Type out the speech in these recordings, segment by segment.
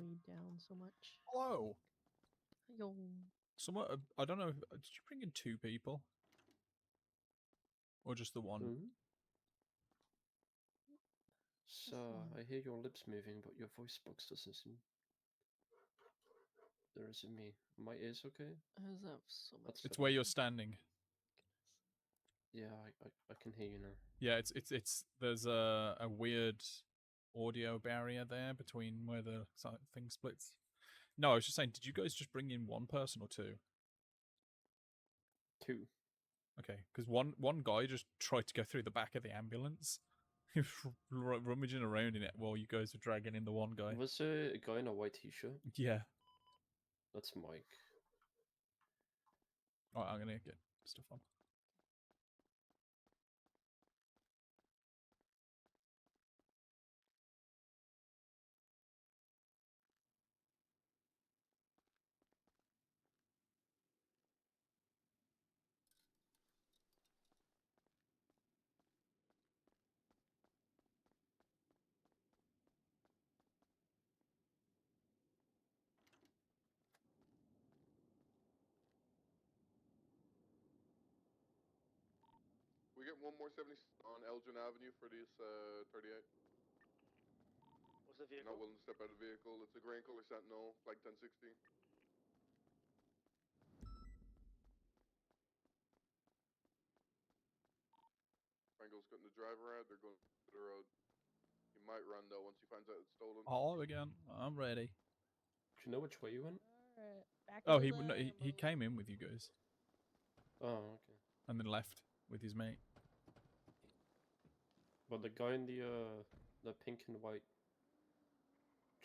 laid down so much. Hello. Yo. Somewhat. I don't know. Did you bring in 2 people, or just the one? Mm-hmm. So I hear your lips moving, but your voice box doesn't seem. There isn't me. My ears okay? How's that so much? It's where you're standing. Yeah, I can hear you now. Yeah, it's there's a weird audio barrier there between where the thing splits. No, I was just saying, did you guys just bring in 1 person or 2? 2. Okay, because one guy just tried to go through the back of the ambulance. He was rummaging around in it while you guys were dragging in the one guy. Was there a guy in a white t-shirt? Yeah. That's Mike. Alright, I'm gonna get stuff on. We get one more 70 on Elgin Avenue for this 38. What's the vehicle? Not willing to step out of the vehicle. It's a green color Sentinel, like 1016. Frango's cutting the driver out. They're going to the road. He might run though once he finds out it's stolen. Hello again. I'm ready. Do you know which way you went? Alright, back Oh, he came in with you guys. Oh, okay. And then left with his mate. But the guy in the pink and white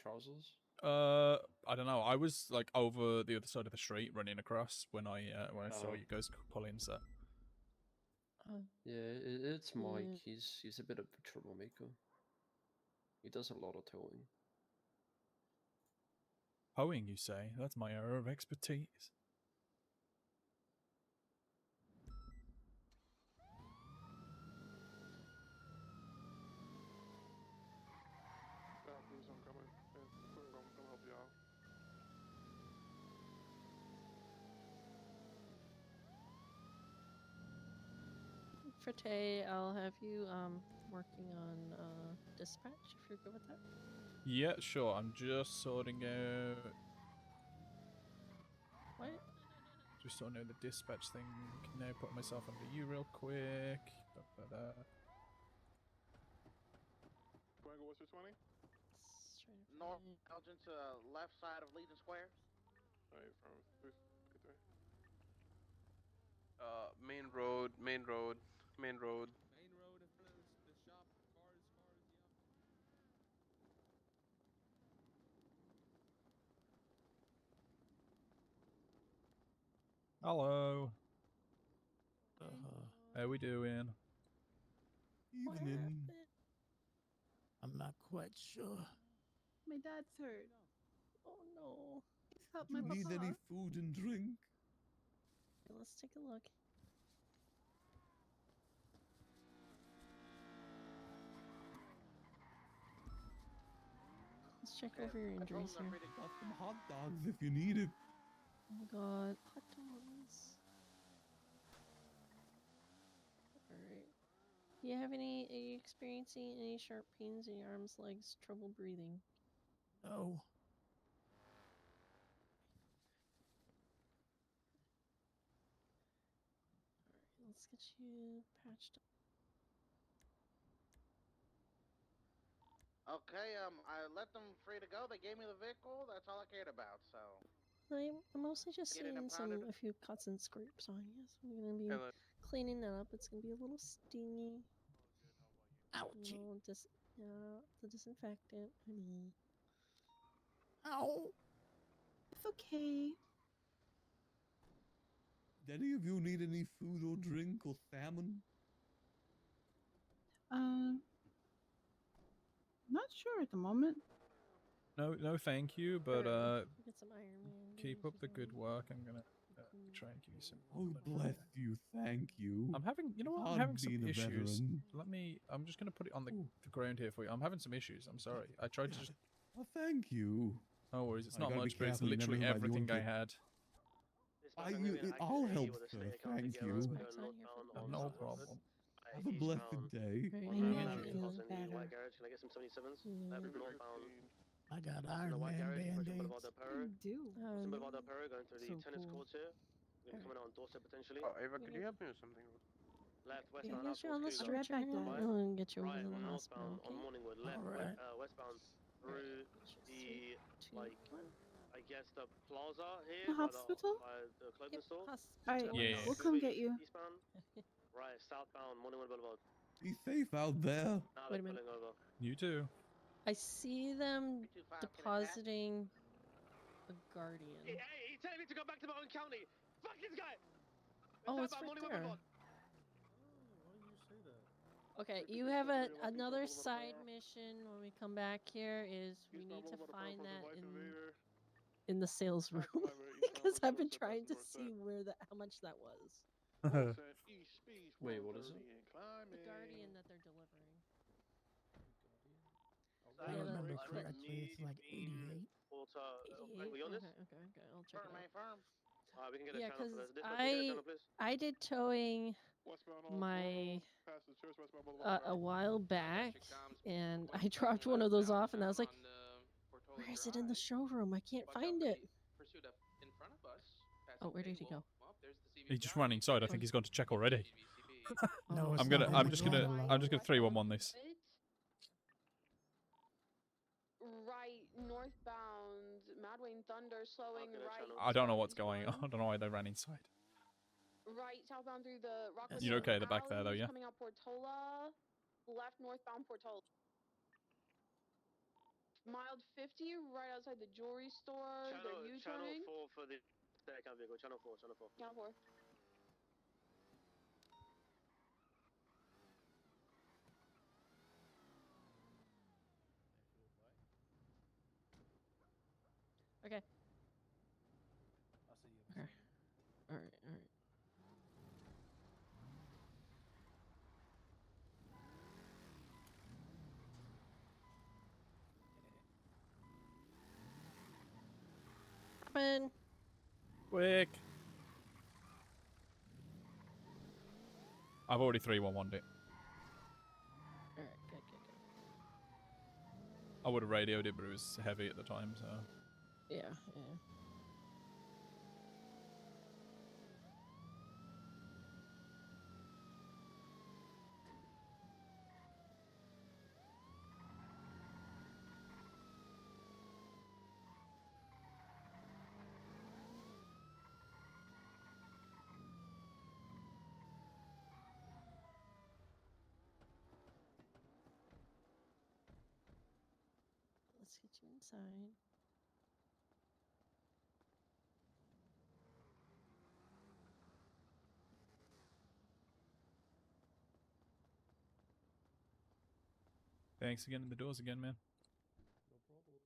trousers? I don't know. I was like over the other side of the street running across when I saw you guys pull in, so. Yeah, it's Mike. He's a bit of a troublemaker. He does a lot of towing. Hoeing, you say? That's my area of expertise. Please don't come in. Come help you out. For Tay, I'll have you working on dispatch if you're good with that. Yeah, sure. I'm just sorting out. What? Just sorting out the dispatch thing. Can now put myself under you real quick. Frango, what's your 20? North Elgin to left side of Legion Square. Alright, from 353. Main road, main road, main road. Main road in front of the shop. Cars, yeah. Hello. How we doing? Evening. I'm not quite sure. My dad's hurt. Oh no. Please help Do you my need papa. any food and drink? Let's take a look. Let's check over your injuries here. Got some hot dogs if you need it. Oh my god, hot dogs. Alright. Do you have are you experiencing any sharp pains in your arms, legs, trouble breathing? No. Alright, let's get you patched up. Okay, I let them free to go. They gave me the vehicle. That's all I cared about. So. I'm mostly just Get it seeing impounded. a few cuts and scrapes on you, so I'm gonna be cleaning that up. It's gonna be a little stingy. Ouchie. The disinfectant, honey. Ow. It's okay. Do any of you need any food or drink or salmon? Not sure at the moment. No, thank you. But get some Iron Man. keep up the good work. I'm gonna try and give you some. Oh, bless you. Thank you. I'm having, you know what? I'm Hard having some being a issues. veteran. I'm just gonna put it on the ground here for you. I'm having some issues. I'm sorry. I tried to just. Oh, thank you. No worries, it's I not gotta be much, but it's careful, you never literally know about the everything I unpick. had. It all helps, sir. Thank you. Spikes on here for No the problem. Have a blessed day. Right, I yeah, know yeah, it yeah. feels better. Yeah. I got Iron Man band-aids. I do. So cool. Oh, Ava, could you help me with something? Yeah, I guess you're on the I'll be right stretcher. back, Hang on, Dad. I'll get you over to the hospital, okay? All right. Alright, let's just see. 2, 1. The hospital? Yep, Alright, hospital. Yeah. we'll come get you. Be safe out there. Wait a minute. You too. I see them 225, can I pass? depositing a guardian. He's telling me to go back to my own county. Fuck this guy. Oh, it's right there. Okay, you have another side mission when we come back here. Is we need to find that in the sales room because I've been trying to see how much that was. Wait, what is it? The guardian that they're delivering. If I Yeah, remember that's correctly, it's like 88. 88? Okay, I'll check Firm, it ain't firm. out. Yeah, because I did towing my a while back, and I dropped one of those off, and I was like, where is it in the showroom? I can't find it. Oh, where did he go? He just ran inside. I think he's gone to check already. No, Oh, it's I'm not gonna. in I'm the just gonna. catalog. I'm just gonna 311 this. Right, northbound, Madwayne Thunder slowing right. I don't know what's going on. I don't know why they ran inside. Right, southbound through the Rockwood You're okay at the back there, though, Alleys, yeah? coming out Portola, left northbound Portola. Mild 50, right outside the jewelry store. They're U-turning. Channel 4 for the account vehicle. Channel 4. Channel 4. Okay. Okay. All right. Happen. Quick. I've already 311'd it. All right. Good. I would have radioed it, but it was heavy at the time, so. Yeah. Let's get you inside. Thanks again. The doors again, man. No problem.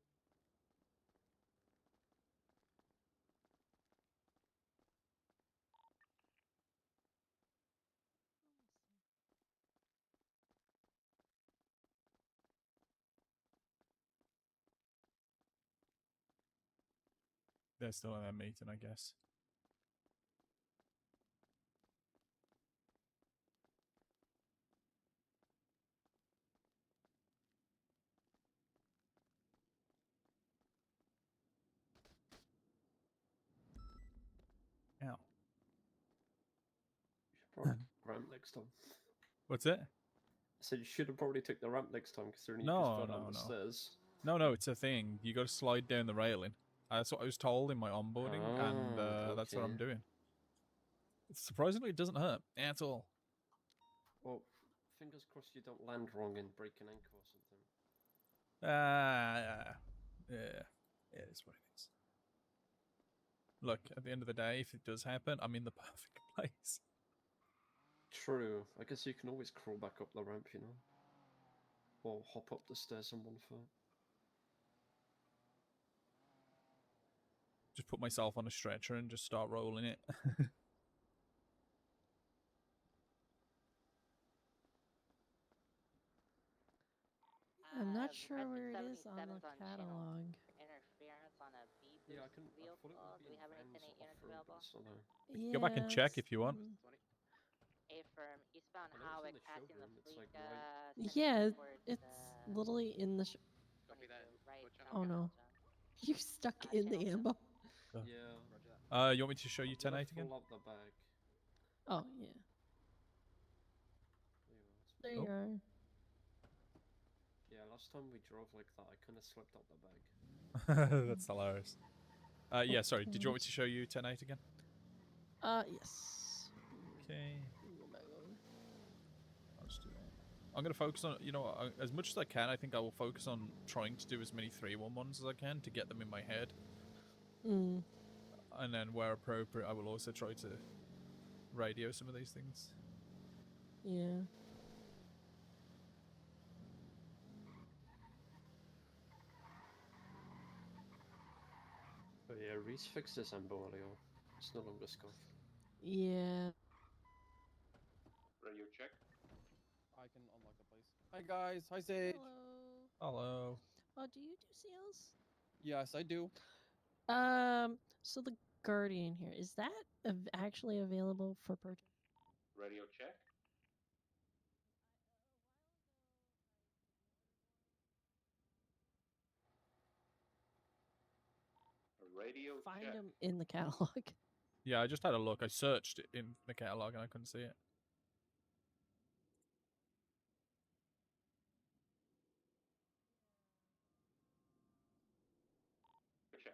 They're still in their meeting, I guess. Ow. You should probably take the ramp next time. What's it? I said you should have probably took the ramp next time considering you No, just fell down no, the no. stairs. No, it's a thing. You got to slide down the railing. That's what I was told in my onboarding, and that's what I'm Okay. doing. Surprisingly, it doesn't hurt at all. Well, fingers crossed you don't land wrong and break an ankle or something. Yeah, it is what it is. Look, at the end of the day, if it does happen, I'm in the perfect place. True. I guess you can always crawl back up the ramp, you know? Or hop up the stairs on one foot. Just put myself on a stretcher and just start rolling it. I'm not sure where it is on the catalog. Yeah, I can. I thought it would be in vans off-road, but it's not there. Go back and check if you want. A-firm, eastbound I know it's in the showroom. It's like right. Yeah, it's literally in the. Oh no, you stuck in the ambo. Yeah. You want me to show you 10-8 again? Pull up the bag. Oh yeah. There you are. Yeah, last time we drove like that, I kind of slipped out the bag. That's hilarious. Yeah, sorry. Did you want me to show you 10-8 again? Yes. Okay. I'll just do that. I'm going to focus on, you know, as much as I can, I think I will focus on trying to do as many 311s as I can to get them in my head. Mm. And then where appropriate, I will also try to radio some of these things. Yeah. But yeah, Reese fixed this ambo earlier. It's no longer scuffed. Yeah. Radio check. I can unlock the place. Hi guys. Hi Sage. Hello. Oh, do you do sales? Yes, I do. So the Guardian here, is that actually available for purchase? Radio check. Radio Find check. them in the catalog. Yeah, I just had a look. I searched it in the catalog and I couldn't see it. Check.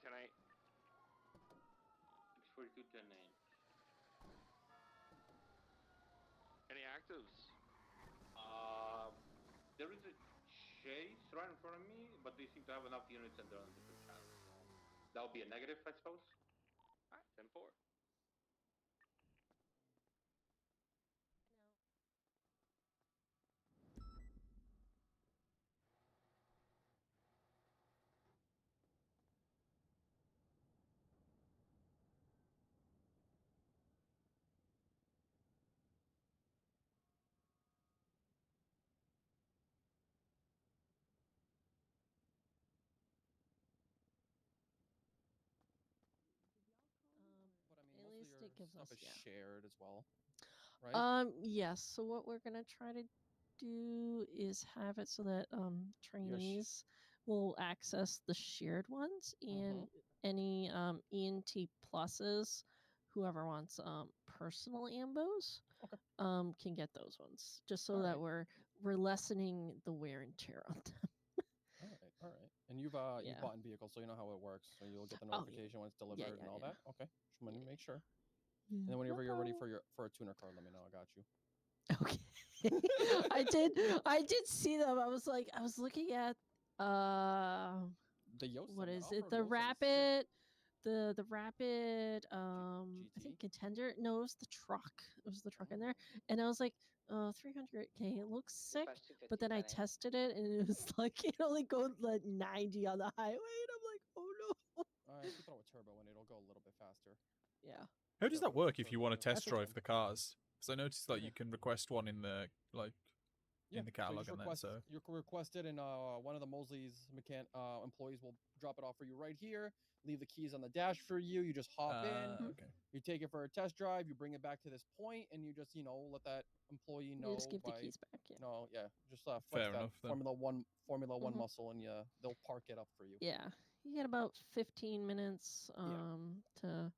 Tonight. 642 10-8. Any actives? There is a chase right in front of me, but they seem to have enough units and they're on a different channel. That'll be a negative, I suppose. Alright, 10-4. But I mean, most of At least your it gives stuff us, is yeah. shared as well, right? Yes. So what we're gonna try to do is have it so that trainees will access the shared ones, and any ENT pluses, whoever wants personal ambos, can get those ones, just so that we're lessening the wear and tear on them. All right. And you've you've bought in vehicles, so you know how it works. So you'll get the notification when it's delivered and all that. Okay, just wanted to make sure. And then whenever you're ready for a tuner card, let me know. I got you. Okay. I did see them. I was looking at the Yosemite. What is it? The Rapid, the Rapid I think Contender. No, it was the truck. It was the truck in there. And I was like, 300K, it looks sick. But then I tested it and it was like it only goes like 90 on the highway, and I'm like, oh no. If you throw a turbo in, it'll go a little bit faster. Yeah. How does that work if you want to test drive the cars? Because I noticed that you can request one in the in the catalog so and that. So you request it, and one of the Mosley's employees will drop it off for you right here. Leave the keys on the dash for you. You just hop in. Okay. You take it for a test drive. You bring it back to this point, and you just let that employee know. You just give the keys back. Yeah. No, yeah, just flex Fair that enough, then. Formula One muscle, and they'll park it up for you. Yeah, you get about 15 minutes to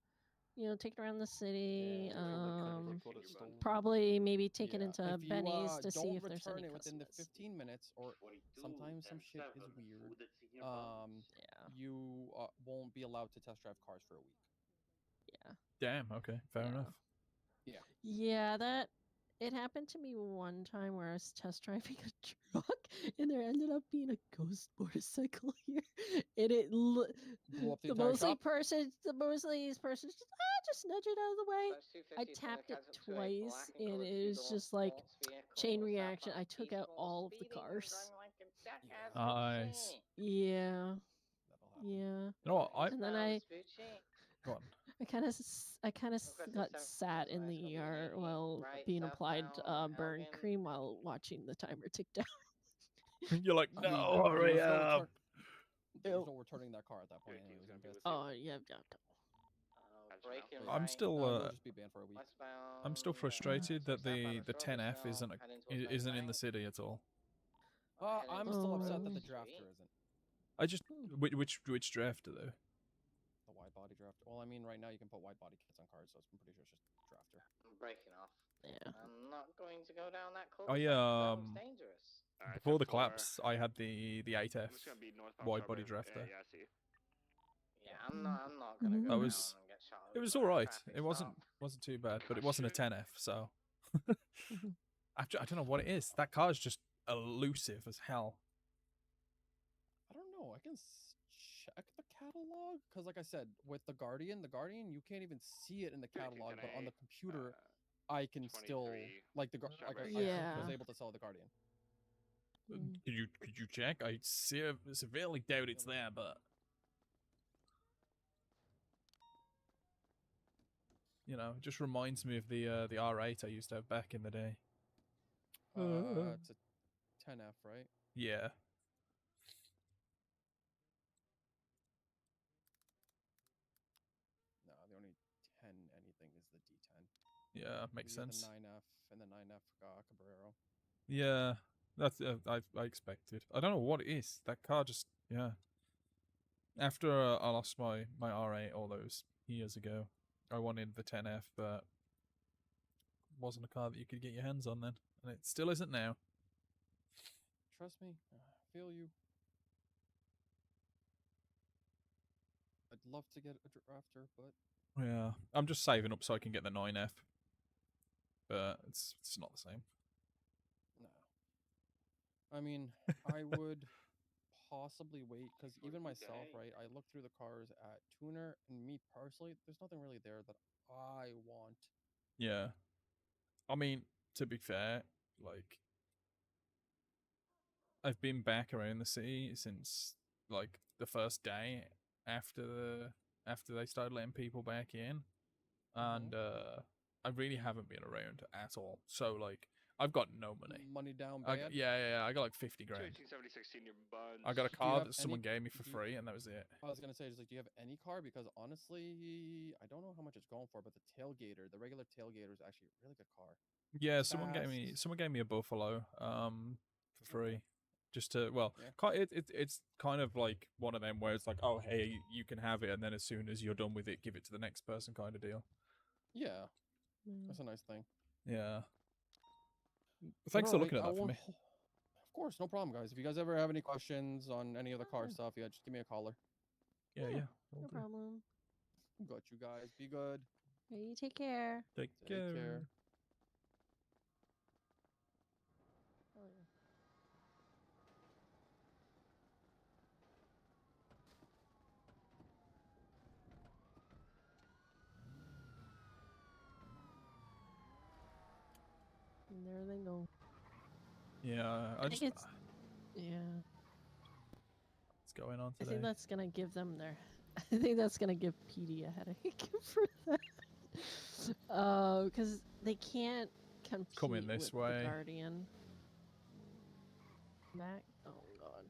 take it around the city. Yeah, Probably maybe take it into if you, Benny's to see don't if there's any return it within the customers. 15 minutes, or sometimes some shit is weird. You won't be allowed to test drive cars for a week. Yeah. Damn. Okay. Fair enough. Yeah. Yeah, it happened to me one time where I was test driving a truck, and there ended up being a ghost motorcycle here, and it Blew up the the entire mostly shop? person just nudge it out of the way. I tapped it twice, and it was just like chain reaction. I took out all of the cars. Nice. Yeah. Yeah. You know what? And then Go on. I kind of got sat in the ER while being applied burn cream while watching the timer tick down. You're like, I mean, no, hurry up. There's no returning that car at that point. Anyways, I'm guessing. Oh yeah. I'm still You'll just be banned for a week. I'm still frustrated that the 10F isn't in the city at all. I'm still upset that the drafter isn't. I just which drafter though? The wide body drafter. Well, I mean, right now you can put wide body kits on cars, so I'm pretty sure it's just drafter. I'm breaking off. Yeah. I'm not going to go down that course. That was dangerous. Before the collapse, I had the 8F wide body drafter. Yeah, I see. Yeah, I'm not gonna go down and get shot. It was all right. It wasn't too bad, but it wasn't a 10F, so I don't know what it is. That car is just elusive as hell. I don't know. I can check the catalog because, like I said, with the Guardian, you can't even see it in the catalog, but on the computer, I can still I was able to sell the Guardian. Could you check? I severely doubt it's there, but you know, it just reminds me of the R8 I used to have back in the day. It's a 10F, right? Yeah. No, the only 10 anything is the D10. Yeah, makes sense. The 9F and the 9F Cabrero. Yeah, that's I expected. I don't know what it is. That car just After I lost my R8 all those years ago, I wanted the 10F, but it wasn't a car that you could get your hands on then, and it still isn't now. Trust me, I feel you. I'd love to get a drafter, but yeah, I'm just saving up so I can get the 9F, but it's not the same. No. I mean, I would possibly wait, because even myself, right, I look through the cars at Tuner, and me personally, there's nothing really there that I want. Yeah. I mean, to be fair, like, I've been back around the city since, like, the first day after they started letting people back in, and I really haven't been around at all. So, like, I've got no money. Money down I bad? I got like 50 grand. 1876 senior bunch. I got a car that someone gave me for free, and that was it. I was gonna say, just like, do you have any car? Because honestly, I don't know how much it's going for, but the tailgater, the regular tailgater, is actually a really good car. Yeah, someone gave me a Buffalo for free. Just to, well, it's kind of like one of them where it's like, oh, hey, you can have it, and then as soon as you're done with it, give it to the next person kind of deal. Yeah, that's a nice thing. Yeah. Thanks for looking at that for me. Of course, no problem, guys. If you guys ever have any questions on any of the car stuff, yeah, just give me a caller. Yeah. No problem. Got you guys. Be good. Hey, you take care. Take care. And there they go. Yeah, I think it's what's going on today? I think that's gonna give them I think that's gonna give PD a headache for that. Because they can't compete come in this with way. The Guardian. Back. Oh god.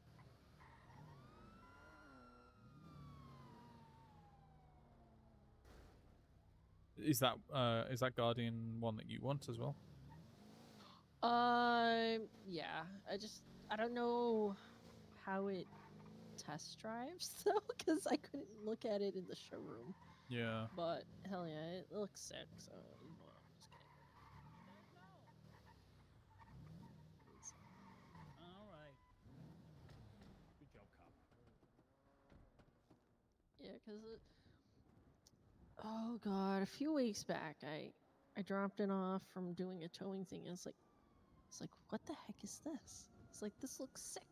Is that Guardian one that you want as well? Yeah. I don't know how it test drives though, because I couldn't look at it in the showroom. Yeah. But hell yeah, it looks sick. So you know what? I'm just kidding. All right. Good job, cop. Yeah, cause oh god, a few weeks back, I dropped it off from doing a towing thing. And it's like, what the heck is this? It's like, this looks sick.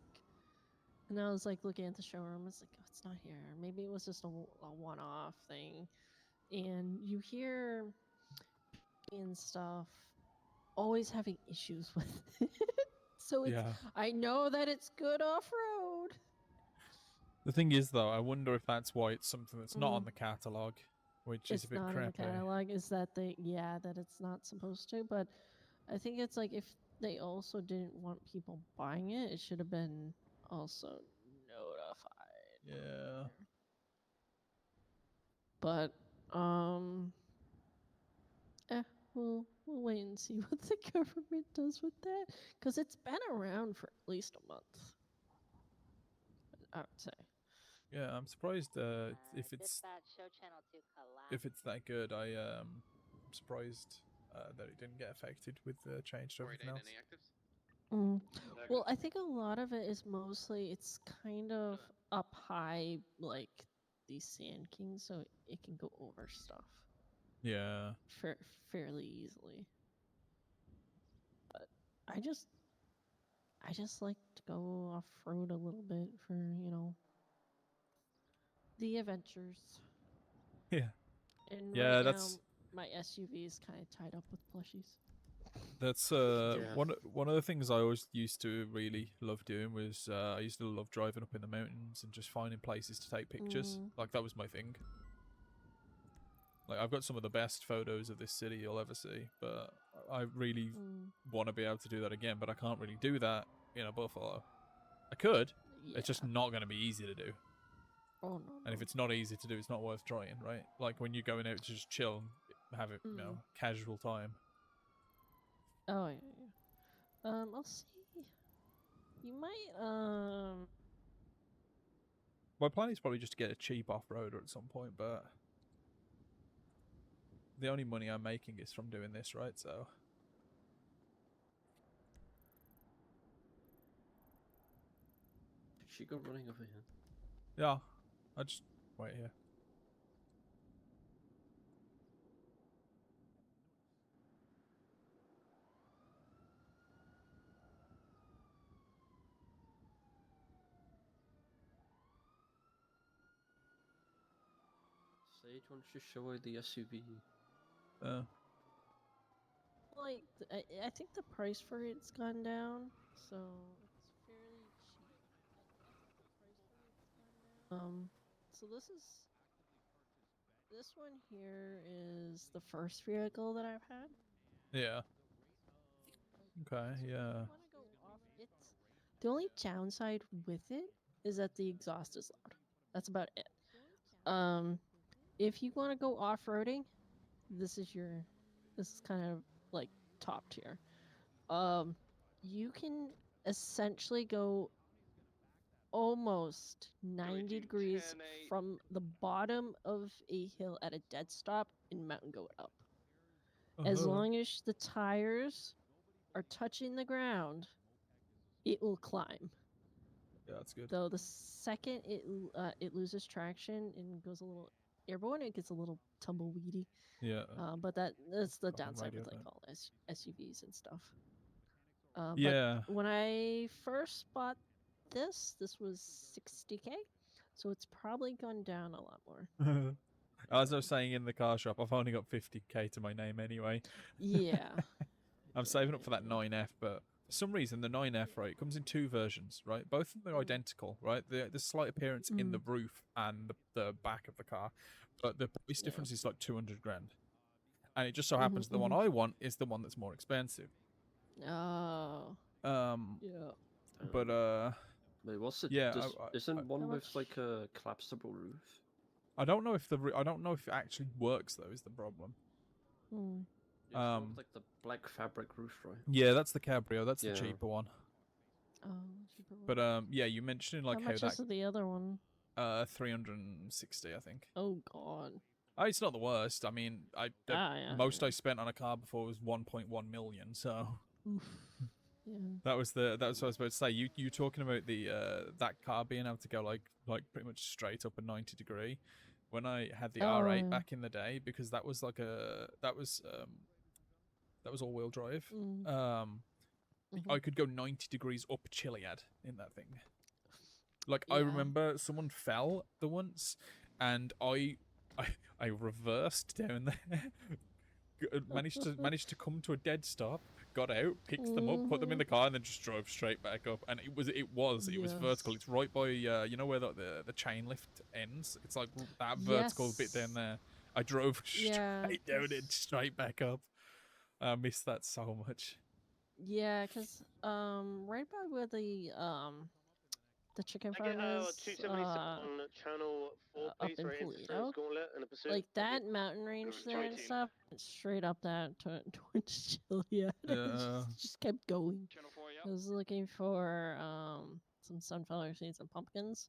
And I was like looking at the showroom. It's like, oh, it's not here. Maybe it was just a one-off thing. And you hear and stuff always having issues with it. So it's, Yeah. I know that it's good off-road. The thing is, though, I wonder if that's why it's something that's not on Mm. the catalog, which is It's a bit not in the crappy. catalog. Is that that it's not supposed to, but I think it's like if they also didn't want people buying it, it should have been also notified. Yeah. But we'll wait and see what the government does with that, because it's been around for at least a month, I would say. Yeah, I'm surprised if it's that good. I'm surprised that it didn't get affected with the change to everything else. Well, I think a lot of it is mostly it's kind of up high, like these Sand Kings, so it can go over stuff. Yeah. Fairly easily. But I just like to go off road a little bit for, the adventures. Yeah. And Yeah, right that's now my SUV is kind of tied up with plushies. that's one of the things I always used to really love doing was I used to love driving up in the mountains and just finding places to take pictures. Like that was my thing. Like I've got some of the best photos of this city you'll ever see, but I really want to be able to do that again, but I can't really do that in a Buffalo. I could. Yeah. It's just not going to be easy to do. Oh no. And if it's not easy to do, it's not worth trying, right? Like when you're going out to just chill, have it, casual time. Oh yeah. I'll see. You might My plan is probably just to get a cheap off-roader at some point, but the only money I'm making is from doing this, right? So She go running over here. yeah, I just wait here. Sage wants to show her the SUV. like I think the price for it's gone down, so it's fairly cheap. So this one here is the first vehicle that I've had. Yeah. Okay. Yeah. The only downside with it is that the exhaust is loud. That's about it. If you want to go off-roading, this is kind of like top tier. You can essentially go almost 90 degrees from the bottom of a hill at a dead stop and mountain goat up. As long as the tires are touching the ground, it will climb. Yeah, that's good. Though the second it loses traction and goes a little airborne, it gets a little tumbleweedy. Yeah. But that's the downside with like all SUVs and stuff. Yeah. But when I first bought this was 60K, so it's probably gone down a lot more. As I was saying in the car shop, I've only got 50K to my name anyway. Yeah. I'm saving up for that 9F, but for some reason the 9F, right, it comes in two versions, right? Both of them are identical, right? There's slight appearance in the roof and the back of the car, but the price difference is like 200 grand. And it just so happens the one I want is the one that's more expensive. Oh. Yeah. But wait, what's it? Yeah, isn't one with like a collapsible roof? I don't know if it actually works though. Is the problem? Yeah, it's like the black fabric roof, right? Yeah, that's the Cabrio. That's the cheaper one. Oh, cheaper one. But yeah, you mentioned like how much is the other one? 360, I think. Oh god. Oh, it's not the worst. I mean, yeah, most yeah. I spent on a car before was 1.1 million. So Oof. Yeah. that was what I was about to say. You talking about the that car being able to go like pretty much straight up a 90-degree. When I had the R8 yeah. back in the day, because that was all-wheel drive. I could go 90 degrees up Chiliad in that thing. Like I remember someone fell the once, and I reversed down there, managed to come to a dead stop, got out, picked them up, put them in the car, and then just drove straight back up. And it was vertical. It's right by you know where the chain lift ends. It's like that vertical bit down there. I drove straight down it, straight back up. I missed that so much. Yeah, because right by where the chicken farm is, 277 on channel 4, up please, in for Polito, Gauntlet and a pursuit. like that mountain range there and stuff, straight up that towards Chiliad. Just kept going. I was looking for some sunflower seeds and pumpkins.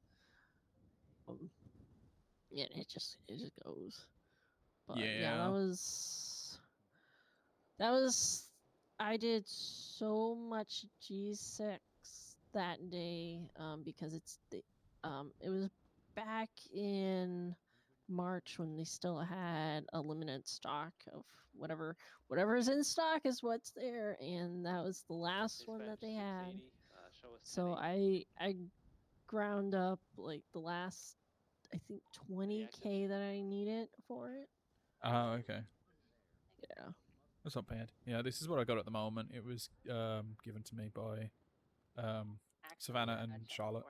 Yeah, it just goes. But yeah, that was I did so much G6 that day because it was back in March when they still had a limited stock of whatever's in stock is what's there, and that was the last one that they had. So I ground up like the last, I think, 20K that I needed for it. Oh, okay. Yeah. That's not bad. Yeah, this is what I got at the moment. It was given to me by Savannah and Charlotte.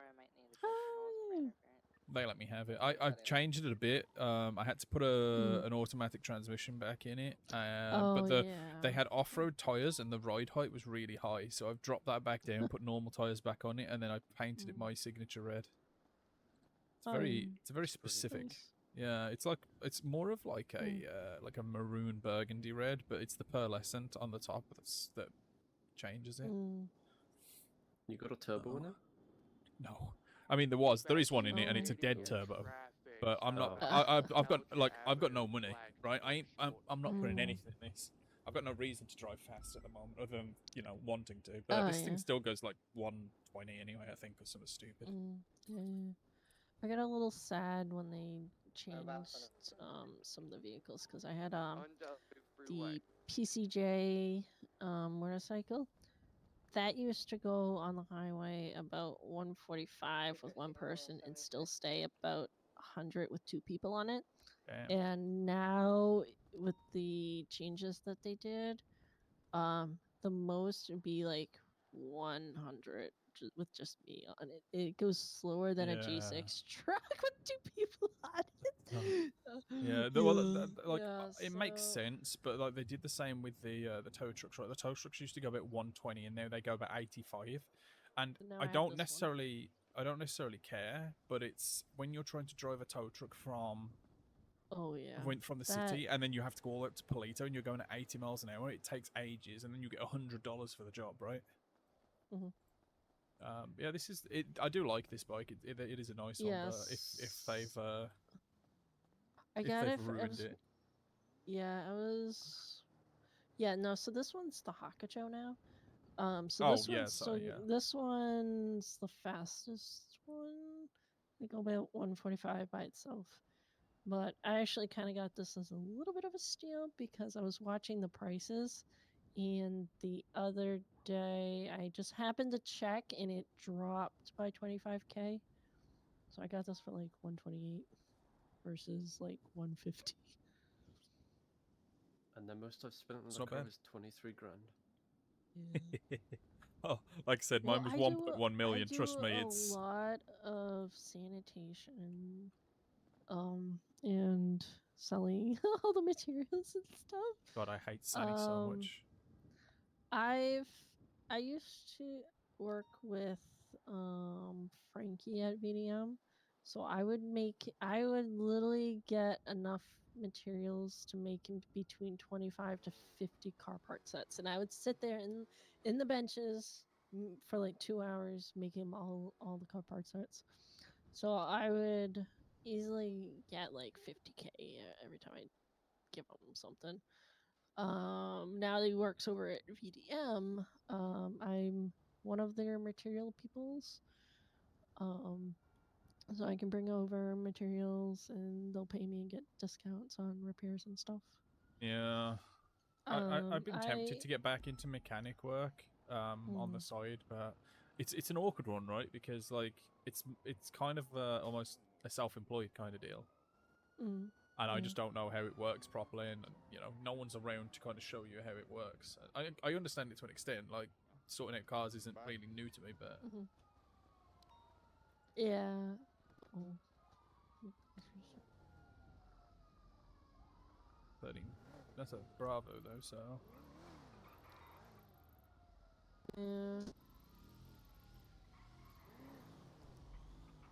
They let me have it. I changed it a bit. I had to put an automatic transmission back in it. But they had off-road tires and the ride height was really high. So I've dropped that back down, put normal tires back on it, and then I painted it my signature red. It's very specific. Nice. Yeah, it's more of like a maroon burgundy red, but it's the pearlescent on the top that changes it. You got a turbo in it? No, I mean there is one in it, and it's a dead turbo. But I'm not. I've got no money, right? I'm not putting anything in this. I've got no reason to drive fast at the moment, other than wanting to. But this thing still goes like 120 anyway, I think, or something stupid. Yeah. I got a little sad when they changed some of the vehicles because I had the PCJ motorcycle that used to go on the highway about 145 with one person and still stay about 100 with two people on it. Damn. And now with the changes that they did, the most would be like 100 with just me on it. It goes slower than a G6 truck with two people on it. It makes sense, but like they did the same with the tow trucks, right? The tow trucks used to go about 120, and now they go about 85. And I don't necessarily care, but it's when you're trying to drive a tow truck from from the city, and then you have to go all up to Polito, and you're going at 80 miles an hour. It takes ages, and then you get $100 for the job, right? Yeah, this is it. I do like this bike. It is a nice one, but if they've ruined it. Yeah, it was. Yeah, no. So this one's the Hakacho now. This one's the fastest one. They go about 145 by itself. But I actually kind of got this as a little bit of a steal because I was watching the prices, and the other day I just happened to check and it dropped by 25K. So I got this for like 128 versus like 150. And the most I've spent on the car is 23 grand. Yeah. Oh, like I said, mine was 1.1 million. Trust me, it's a lot of sanitation, and selling all the materials and stuff. God, I hate Sani so much. I used to work with Frankie at VDM, so I would literally get enough materials to make him between 25 to 50 car part sets, and I would sit there in the benches for like 2 hours making all the car part sets. So I would easily get like 50K every time I give him something. Now that he works over at VDM, I'm one of their material peoples. So I can bring over materials and they'll pay me and get discounts on repairs and stuff. Yeah. I've been tempted to get back into mechanic work on the side, but it's an awkward one, right? Because like it's kind of almost a self-employed kind of deal. And I just don't know how it works properly, and no one's around to kind of show you how it works. I understand it to an extent, like sorting out cars isn't really new to me, but yeah. 13. That's a Bravo though, so Yeah.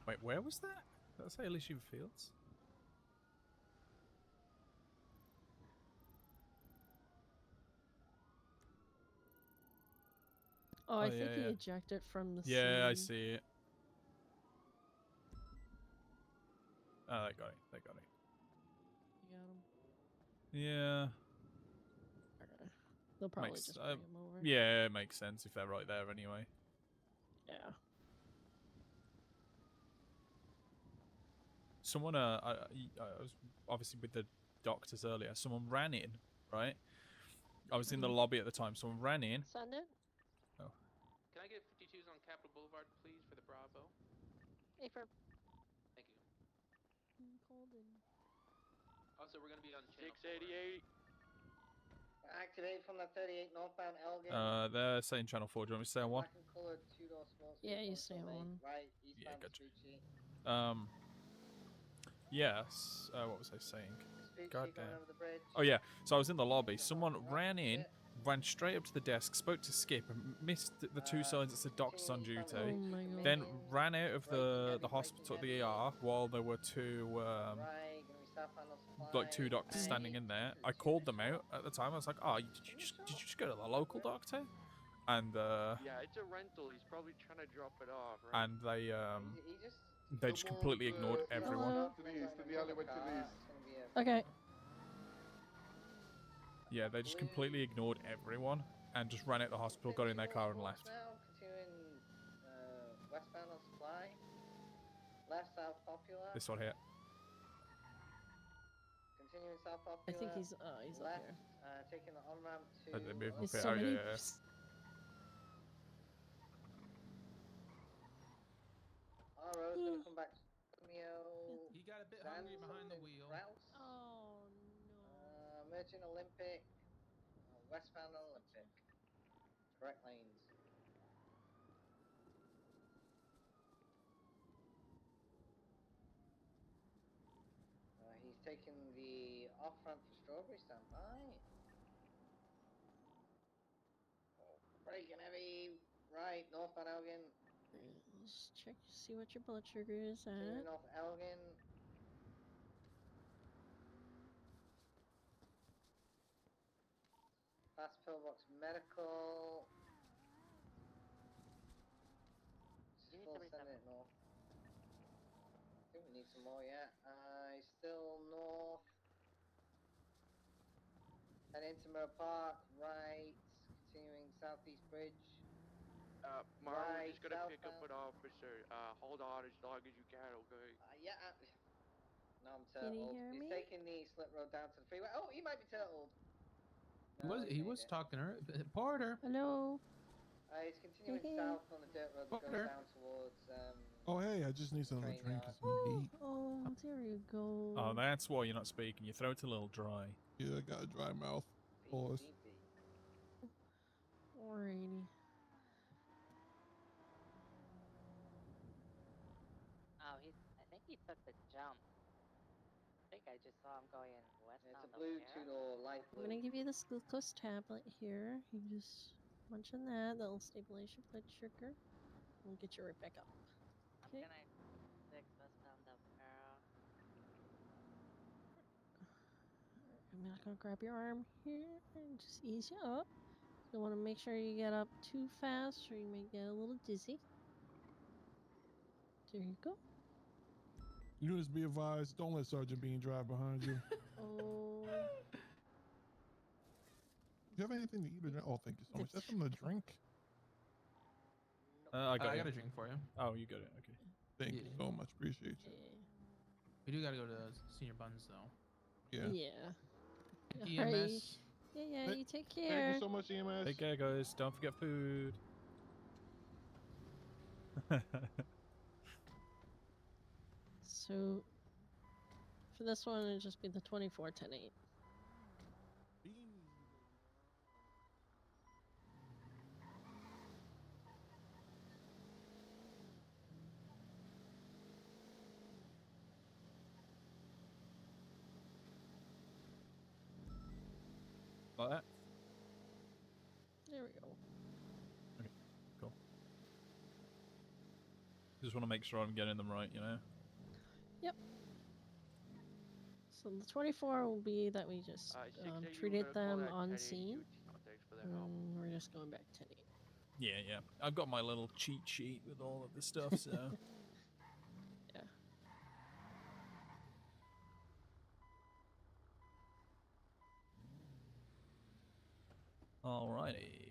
wait, where was that? Did that say LSU Fields? Oh, I think he ejected from the scene. Yeah, I see it. Oh, they got it. They got it. You got him? Yeah. Okay. They'll probably just bring him over. Yeah, it makes sense if they're right there anyway. Yeah. Someone, I was obviously with the doctors earlier. Someone ran in, right? I was in the lobby at the time. Someone ran in. Send it. Oh. Can I get 52s on Capitol Boulevard, please, for the Bravo? Hey, for. Thank you. Golden. Also, we're gonna be on channel 688. Activate from the 38 northbound Elgin. They're saying channel 4. Do you want me to stay on one? Yeah, you stay on one. Right, Yeah, eastbound gotcha. Street Sheet. Yes. What was I saying? Street God Sheet going damn. over the bridge. Oh yeah. So I was in the lobby. Someone ran in, ran straight up to the desk, spoke to Skip, and missed the two signs that said doctors on duty. Oh my God. Then ran out of the hospital, the ER, while there were two Right, gonna be southbound on Supply. like two doctors standing in there. I called them out at the time. I was like, "Oh, did you just go to the local doctor?" And yeah, it's a rental. He's probably trying to drop it off, right? and they just doubled completely ignored the everyone. to the east, in the alleyway to the east. Okay. Yeah, they just completely ignored everyone and just ran out the hospital, got in their car, and left. Now, continuing westbound on Supply. Left south Popular. This one here. Continuing south Popular. I think he's left, up here. Taking the on ramp to. And they moved There's up so here. many. Yeah. Ro's gonna come back. Romeo. He got a bit hungry behind the wheel. Rouse. Oh no. Merchant Olympic. Westbound Olympic. Correct lanes. He's taking the off ramp for Strawberry standby. Braking heavy. Right, northbound Elgin. Let's check, see what your blood sugar is at. Continuing off Elgin. Fast Pillbox Medical. Just full sending it north. I think we need some more yet. He's still north. And into Mirror Park, right. Continuing southeast bridge. Mark, Right, we're just gonna pick up southbound. an officer. Hold on as long as you can, okay? Yeah. No, I'm Can you turtled. hear He's me? taking the slip road down to the freeway. Oh, he might be turtled. He was talking to her. Porter. Hello. He's continuing Hey. south on the dirt road that goes Porter. down towards. Oh, hey, I just need something to drink and some meat. Oh, there you go. Oh, that's why you're not speaking. Your throat's a little dry. Yeah, I got a dry mouth. Pause. Alrighty. Oh, I think he took the jump. I think I just saw him going west. It's a blue two-door light blue. I'm gonna give you this glucose tablet here. You just munch on that. That'll stabilize your blood sugar. We'll get you right back up. Okay. I'm gonna 6 westbound Del Perro. I'm not gonna grab your arm here and just ease you up. You want to make sure you get up too fast, or you may get a little dizzy. There you go. Units be advised, don't let Sergeant Bean drive behind you. Oh. Do you have anything to eat or drink? Oh, thank you so much. That's something to drink. I got a drink for you. Oh, you got it. Okay. Thank you so much. Appreciate you. We do gotta go to Senior Buns though. Yeah. Yeah. EMS. Yeah, you take care. Thank you so much, EMS. Take care, guys. Don't forget food. So, for this one, it'd just be the 24-10-8. Like that? There we go. Okay, cool. Just want to make sure I'm getting them right, you know? Yep. So the 24 will be that we just treated them on scene. And we're just going back 10-8. Yeah. I've got my little cheat sheet with all of the stuff, so... Yeah. Alrighty.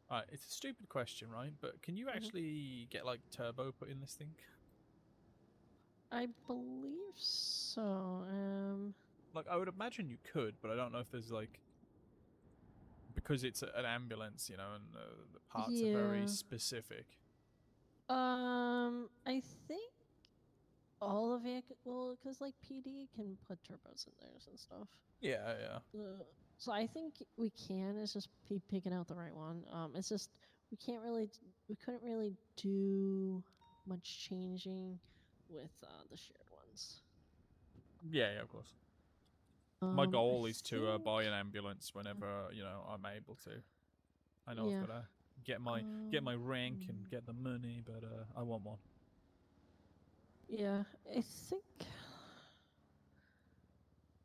Alright, it's a stupid question, right? But can you actually get, like, turbo put in this thing? I believe so. Like, I would imagine you could, but I don't know if there's, like... Because it's an ambulance, you know, and the parts are very specific. I think all of it, well, because, like, PD can put turbos in theirs and stuff. Yeah. So I think we can. It's just picking out the right one. It's just we couldn't really do much changing with the shared ones. Yeah, of course. My goal is to buy an ambulance whenever, you know, I'm able to. I know I've got to get my rank and get the money, but I want one. Yeah, I think...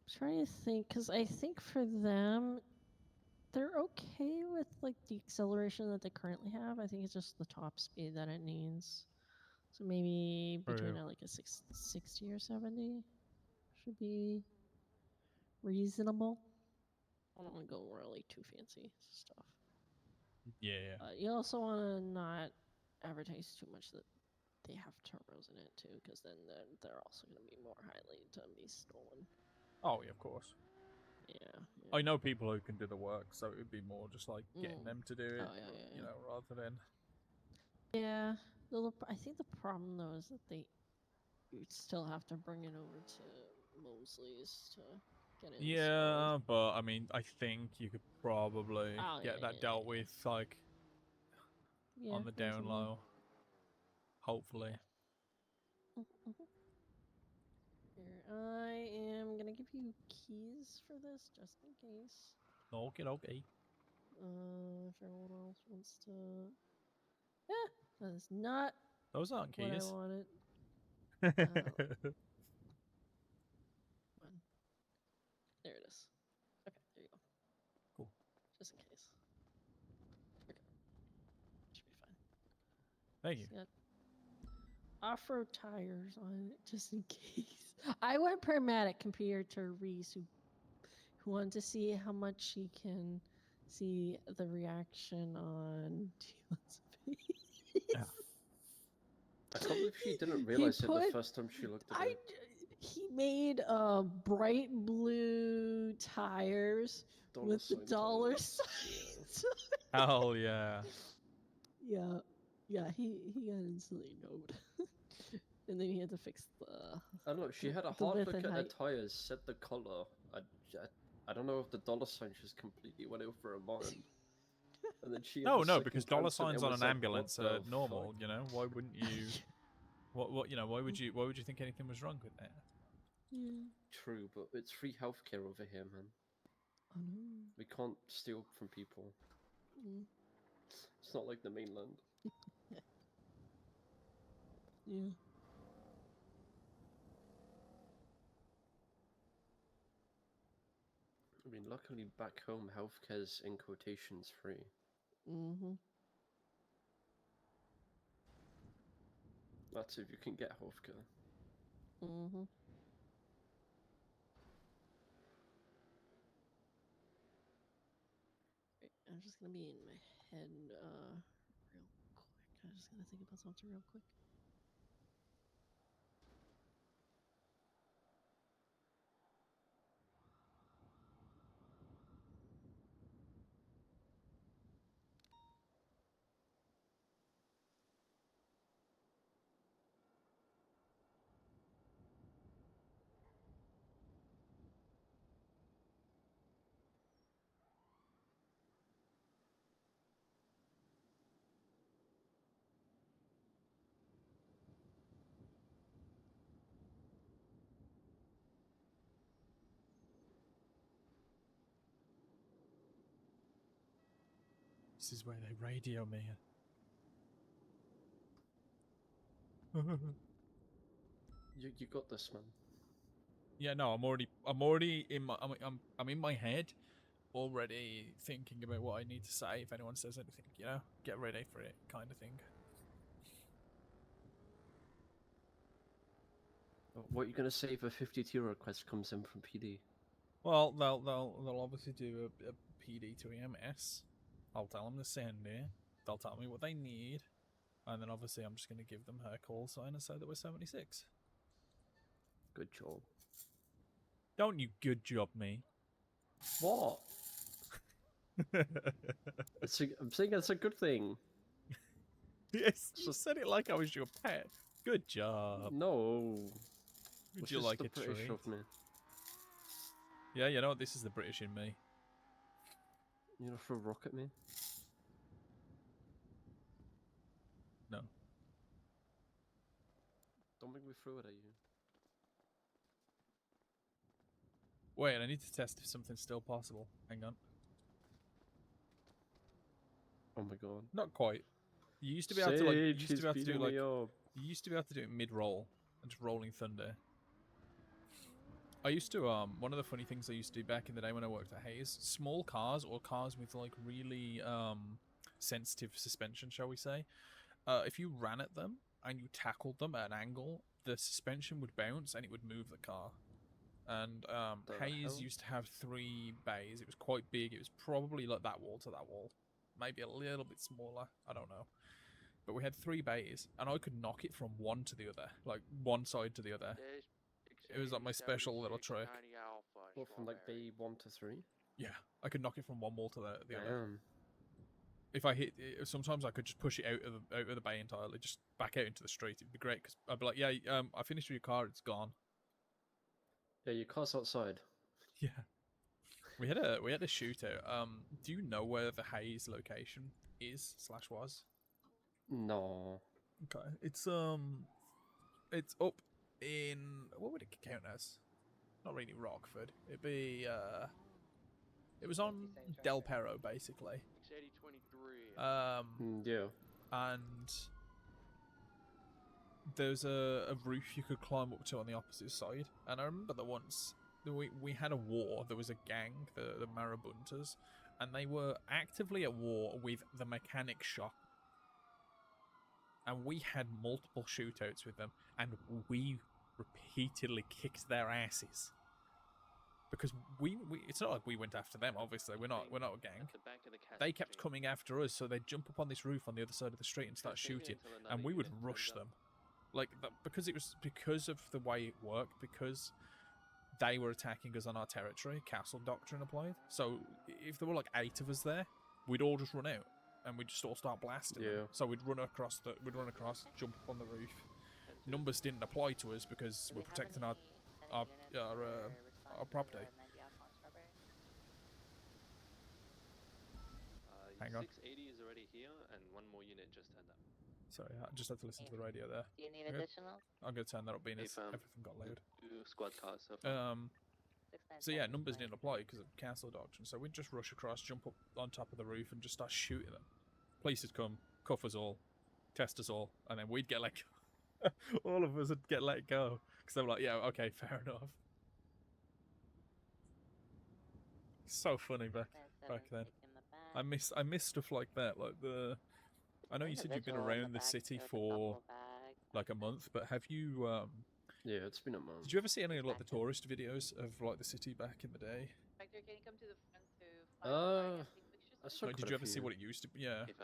I'm trying to think, because I think for them, they're okay with, like, the acceleration that they currently have. I think it's just the top speed that it needs. So maybe between like a 60 or 70 should be reasonable. I don't want to go really too fancy stuff. Yeah. You also want to not advertise too much that they have turbos in it too, because then they're also going to be more highly to be stolen. Oh, yeah, of course. Yeah. I know people who can do the work, so it would be more just like getting them to do it, you know, rather than... Yeah. I think the problem though is that you'd still have to bring it over to Mosley's to get it installed. Yeah, but I mean, I think you could probably get that dealt with, like, on the down low. Hopefully. Here, I am gonna give you keys for this, just in case. Okay. If everyone else wants to... Yeah, that is not Those aren't what keys. I wanted. There it is. Okay, there you go. Cool. Just in case. Okay. Should be fine. Thank you. Got off-road tires on it, just in case. I went paramedic compared to Reese, who wanted to see how much he can see the reaction on Tina's face. Yeah. I can't believe she didn't realize it the first time she looked at it. He made bright blue tires with the dollar signs. Hell yeah. Yeah, he got instantly node. And then he had to fix the... I don't know, she had a hard look at the tires, said the color. I don't know if the dollar sign just completely went over her mind. And then she... No, because dollar signs on an ambulance are normal, you know? Why wouldn't you... What you know, why would you think anything was wrong with that? Yeah. True, but it's free healthcare over here, man. I know. We can't steal from people. It's not like the mainland. Yeah. I mean, luckily back home, healthcare's in quotations free. That's if you can get healthcare. Mm-hmm. I'm just gonna be in my head real quick. I'm just gonna think about something real quick. This is where they radio me. You got this, man. Yeah, no, I'm already in my, I'm in my head, already thinking about what I need to say if anyone says anything. You know, get ready for it, kind of thing. What are you gonna say if a 52 request comes in from PD? Well, they'll obviously do a PD to EMS. I'll tell them to send it. They'll tell me what they need, and then obviously I'm just going to give them her call sign and say that we're 76. Good job. Don't you good job me. What? I'm saying it's a good thing. Yes, you said it like I was your pet. Good job. No. Would you like a British treat? of me. Yeah, you know what? This is the British in me. You gonna throw a rock at me? No. Don't make me throw it at you. Wait, I need to test if something's still possible. Hang on. Oh my god. Not quite. You used to be able to like. You used to be able to do like. Up. You used to be able to do it mid-roll and just rolling thunder. I used to one of the funny things I used to do back in the day when I worked at Hayes, small cars or cars with like really sensitive suspension, shall we say, if you ran at them and you tackled them at an angle, the suspension would bounce and it would move the car. And Hayes used to have 3 bays. It was quite big. It was probably like that wall to that wall, maybe a little bit smaller, I don't know. But we had 3 bays and I could knock it from one to the other, like one side to the other. It was like my special little trick. What, from like bay 1 to 3? Yeah, I could knock it from one wall to the other. Damn. If I hit, sometimes I could just push it out of the bay entirely, just back out into the street. It'd be great because I'd be like, yeah, I finished with your car, it's gone. Yeah, your car's outside. Yeah. We had a shootout. Do you know where the Hayes location is / was? No. Okay, it's up in, what would it count as? Not really Rockford. It'd be it was on Del Perro basically. 8023. Yeah. And there's a roof you could climb up to on the opposite side. And I remember that once we had a war. There was a gang, the Marabuntas, and they were actively at war with the mechanic shop. And we had multiple shootouts with them, and we repeatedly kicked their asses. Because we it's not like we went after them, obviously. We're not a gang. They kept coming after us, so they'd jump up on this roof on the other side of the street and start shooting, and we would rush them. Like, because it was because of the way it worked, because they were attacking us on our territory, castle doctrine applied. So if there were like 8 of us there, we'd all just run out. And we'd just all start blasting them. So we'd run across, jump up on the roof. Numbers didn't apply to us because we're protecting our property. Hang on. 680 is already here, and 1 more unit just turned up. Sorry, I just had to listen to the radio there. Do you need additional? I'm going to turn that up, being as everything got loud. Squad cars so far. So yeah, numbers didn't apply because of castle doctrine. So we'd just rush across, jump up on top of the roof, and just start shooting them. Police would come, cuff us all, test us all, and then we'd get let go. All of us would get let go because they were like, "Yeah, okay, fair enough." So funny back then. I miss stuff like that. Like I know you said you've been around the city for like a month. But have you? Yeah, it's been a month. Did you ever see any of like the tourist videos of like the city back in the day? Victor, can you come to the front to I saw Like, did you ever see what it used to be? Yeah. It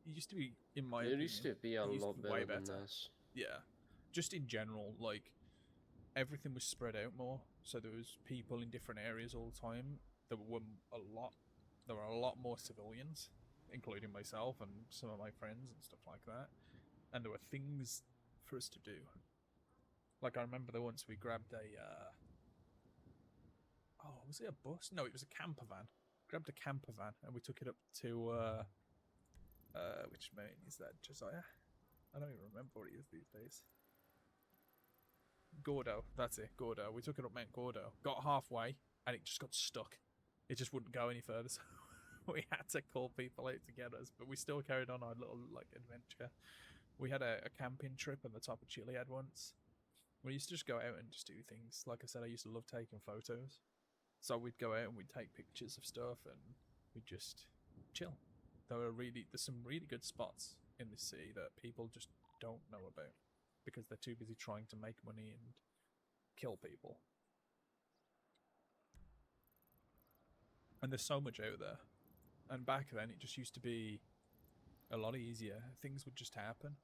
used to be, in my opinion, it used to be a lot way better than this. Yeah. Just in general, like, everything was spread out more. So there was people in different areas all the time. There were a lot more civilians, including myself and some of my friends and stuff like that. And there were things for us to do. Like, I remember that once we grabbed a, was it a bus? No, it was a camper van. Grabbed a camper van and we took it up to, which main is that? Josiah? I don't even remember what he is these days. Gordo, that's it, Gordo. We took it up Mount Gordo. Got halfway and it just got stuck. It just wouldn't go any further, so we had to call people out to get us, but we still carried on our little, like, adventure. We had a camping trip on the top of Chiliad once. We used to just go out and just do things. Like I said, I used to love taking photos. So we'd go out and we'd take pictures of stuff and we'd just chill. There's some really good spots in this city that people just don't know about because they're too busy trying to make money and kill people. And there's so much out there. And back then it just used to be a lot easier. Things would just happen.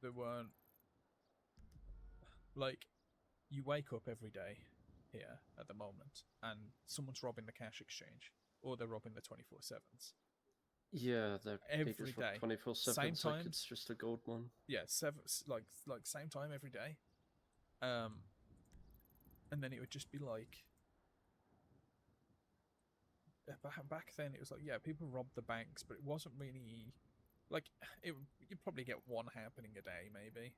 There weren't... Like, you wake up every day here at the moment and someone's robbing the cash exchange or they're robbing the 24/7s. Yeah, they're every day, 24/7. Same time. Like it's just a gold one. Yeah, like same time every day. And then it would just be like, back then it was like, yeah, people robbed the banks, but it wasn't really like you'd probably get one happening a day, maybe,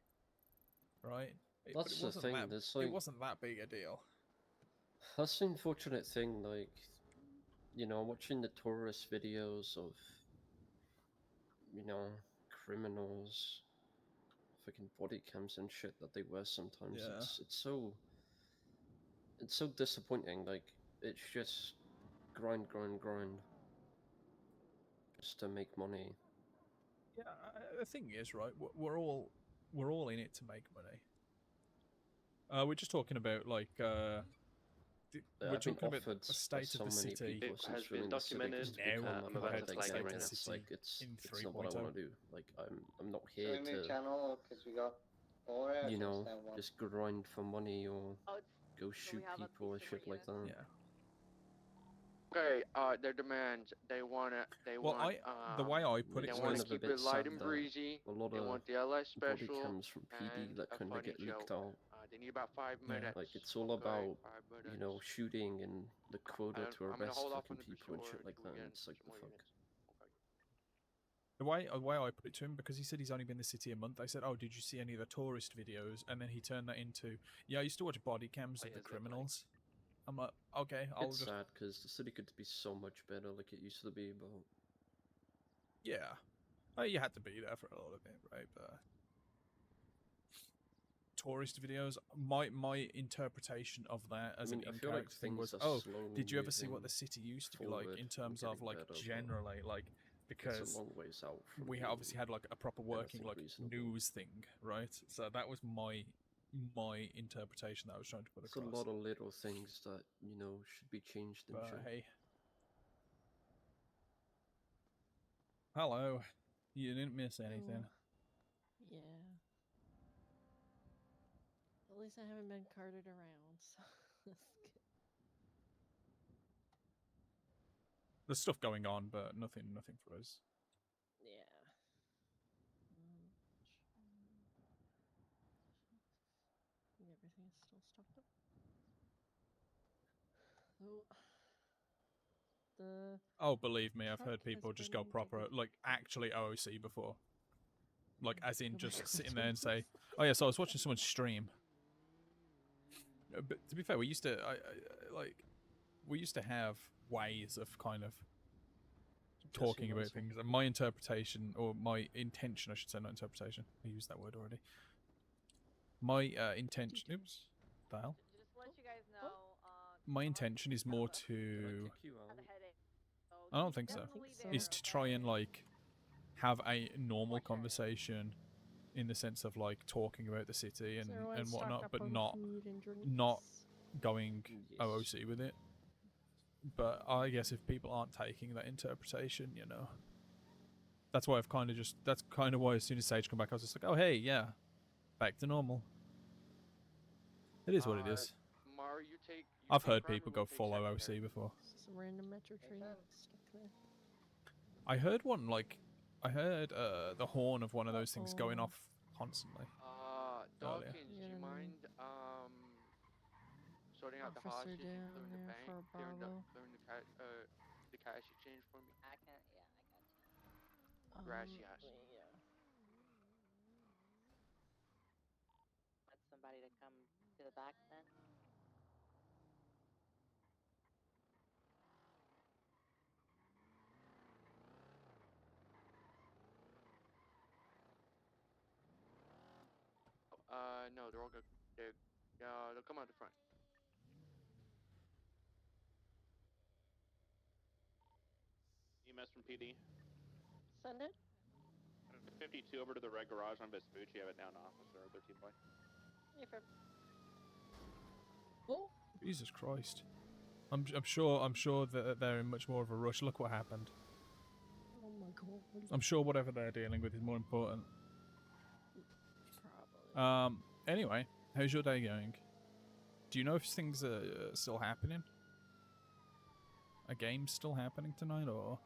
right? That's the thing. It wasn't that big a deal. That's the unfortunate thing. Like, you know, watching the tourist videos of, you know, criminals, fucking body cams and shit that they wear sometimes. Yeah. It's so disappointing. Like, it's just grind, just to make money. Yeah, the thing is, right? We're all in it to make money. We're just talking about like we're talking about the state of the city. It has been documented now compared to the state of the it's city like it's not 3.0. what I want to do. Like I'm not here to channel because we got you know, just grind for money or go shoot people and shit like that. Yeah. Okay, their demands. They want the way I put it, they want to keep it light and breezy. A lot they of want the LS special body cams from PD that kind of get leaked out. They need about 5 minutes. Like it's all about you know shooting and the quota to arrest fucking people and shit like that. It's like the fuck. The way I put it to him, because he said he's only been in the city a month, I said, oh, did you see any of the tourist videos? And then he turned that into, yeah, I used to watch body cams of the criminals. I'm like, okay, It's sad because the city could be so much better like it used to be, but... Yeah. Well, you had to be there for a lot of it, right? But... Tourist videos, my interpretation of that as an in-character thing was, oh, did you ever see what the city used to be like in terms of, like, generally, like, because it's a long ways out from we obviously had, like, a proper working, like, news thing, right? So that was my interpretation that I was trying to put across. It's a lot of little things that, you know, should be changed and shit. Hey. Hello. You didn't miss anything. Yeah. At least I haven't been carted around, so that's good. There's stuff going on, but nothing for us. Yeah. Everything is still stocked up. Oh, believe me, I've heard people just go proper, like, actually OOC before. Like, as in just sitting there and say, oh yeah, so I was watching someone stream. But to be fair, we used to, we used to have ways of kind of talking about things. And my interpretation, or my intention, I should say, not interpretation. I used that word already. My intention... Oops. The hell? Just to let you guys know, my intention is more to... I don't think so. Is to try and, like, have a normal conversation in the sense of like talking about the city So and everyone's stocked whatnot, up but on not food and drinks. going OOC with it. But I guess if people aren't taking that interpretation, you know, that's why I've kind of just, that's kind of why as soon as Sage come back, I was just like, oh hey, yeah, back to normal. It is what it is. Mar, you take. I've heard people go full OOC before. Some random metro train stuck there. I heard one like, I heard the horn of one of those things going off constantly. Earlier. Dawkins, do you mind sorting out the Officer hostages and down clearing the there bank, for clearing Bravo. the cash exchange for me? I can, yeah, I got you. Gracias. Yeah. Want somebody to come to the back then? No, they're all good. They'll come out the front. EMS from PD. Send it. 52 over to the red garage on Vespucci. Have it down, officer. 13 boy. Hey, oh. Jesus Christ. I'm sure that they're in much more of a rush. Look what happened. Oh my god. I'm sure whatever they're dealing with is more important. Probably. Anyway, how's your day going? Do you know if things are still happening? A game's still happening tonight, or?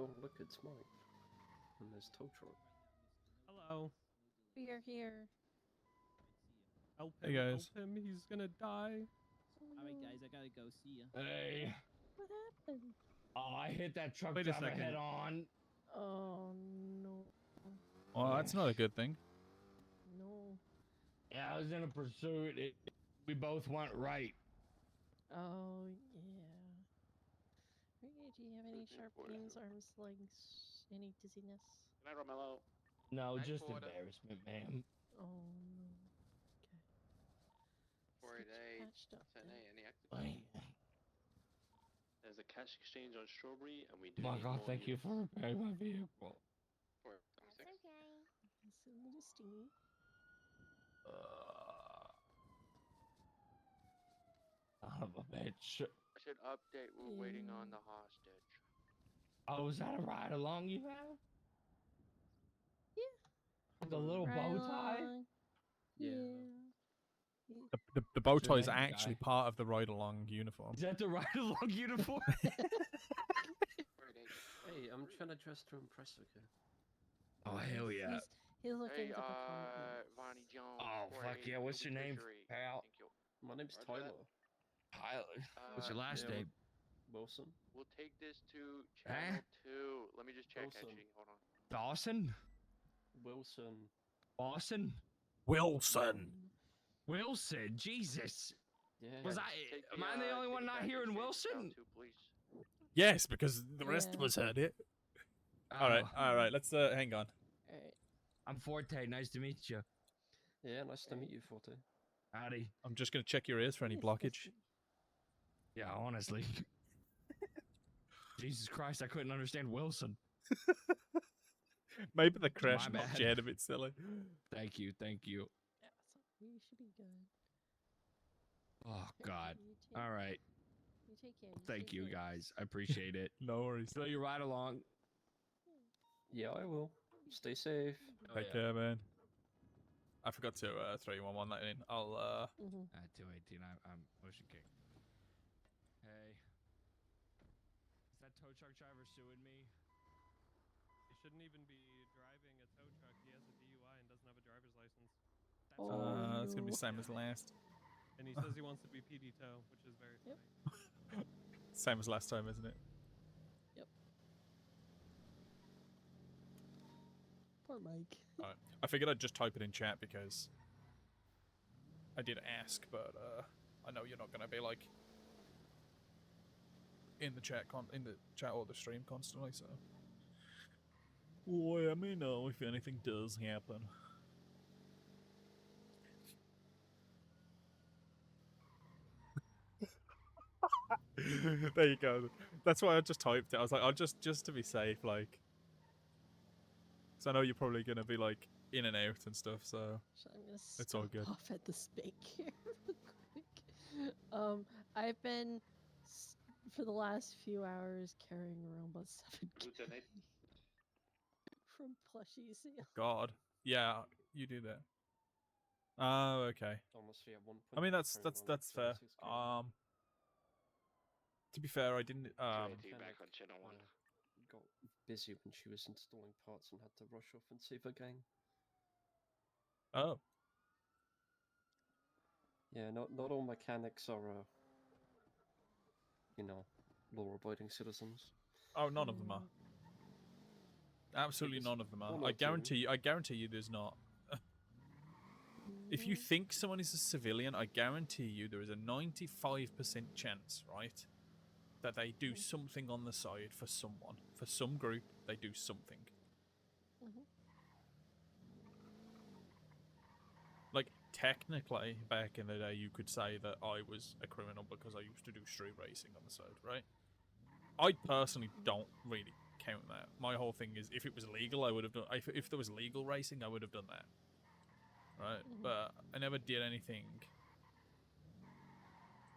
Oh, look, it's Mike. And there's tow truck. Hello. We are here. Help Hey, him, guys. help him, he's gonna die. Alright guys, I gotta go, see ya. Hey. What happened? Oh, I hit that truck Wait a driver second. head on. Oh no. Well, that's not a good thing. No. Yeah, I was in a pursuit. We both went right. Oh yeah. Ricky, do you have any sharp pains, arms, legs, any dizziness? Good night, Romello. No, Night just quarter. embarrassment, ma'am. Oh no. Okay. 488, Patched up 10A, then. any active? There's a cash exchange on Strawberry, and we do My need God, more thank you units. for repairing my vehicle. 476. It's a little stingy. Son of a bitch. I should update. We're waiting on the hostage. Oh, is that a ride along you have? Yeah. With a little bow tie? Yeah. The bow What's your tie is name, actually guy? part of the ride along uniform. Is that the ride along uniform? Hey, I'm trying to dress to impress, okay? Oh, hell yeah. He's looking Hey, to become Vonnie Jones. Oh, fuck yeah. What's your name, pal? Thank you. My name's Roger Tyler. that. Tyler. What's your last Yeah, name? Wilson. We'll take this to channel 2. Let me just check Wilson. actually. Hold on. Dawson? Wilson. Boston? Wilson. Wilson? Jesus. Yeah. Was I? Am I the only one not hearing Wilson? Yes, because the rest of us heard it. All right. Let's hang on. Alright. I'm Forte. Nice to meet you. Yeah, nice to meet you, Forte. Howdy. I'm just gonna check your ears for any blockage. Yeah, honestly. Jesus Christ, I couldn't understand Wilson. Maybe the crash My knocked bad. you out a bit silly. Thank you. Yeah, so you should be good. Oh, God. All right. You take care. Thank stay you, safe. guys. I appreciate it. No worries. So you ride along. Yeah, I will. Stay safe. Take care, man. I forgot to 311 that in. I'll 218. I'm motion kick. Hey. Is that tow truck driver suing me? He shouldn't even be driving a tow truck. He has a DUI and doesn't have a driver's license. It's gonna be the same as last. And he says he wants to be PD tow, which is very funny. Same as last time, isn't it? Yep. like. Alright. I figured I'd just type it in chat because I did ask, but I know you're not gonna be like in the chat or the stream constantly, so. Well, let me know if anything does happen. There you go. That's why I just typed it. I was like, I'll just to be safe, like. So I know you're probably gonna be like in and out and stuff, so I'm gonna it's all stop good. off at the spank here real quick. I've been for the last few hours carrying around about 7K from plushie sale. God, yeah, you do that. Oh, okay. Honestly, at one I point, mean, I that's was carrying fair. around, like, 36K. To be fair, I didn't. back on channel 1. Got busy when she was installing parts and had to rush off and save her gang. Oh. Yeah, not all mechanics are, you know, law-abiding citizens. Oh, none of them are. Absolutely none of them are. I guarantee you there's not. If you think someone is a civilian, I guarantee you there is a 95% chance, right, that they do something on the side for someone. For some group, they do something. Like, technically, back in the day, you could say that I was a criminal because I used to do street racing on the side, right? I personally don't really count that. My whole thing is, if it was legal, I would have done. If there was legal racing, I would have done that, right? But I never did anything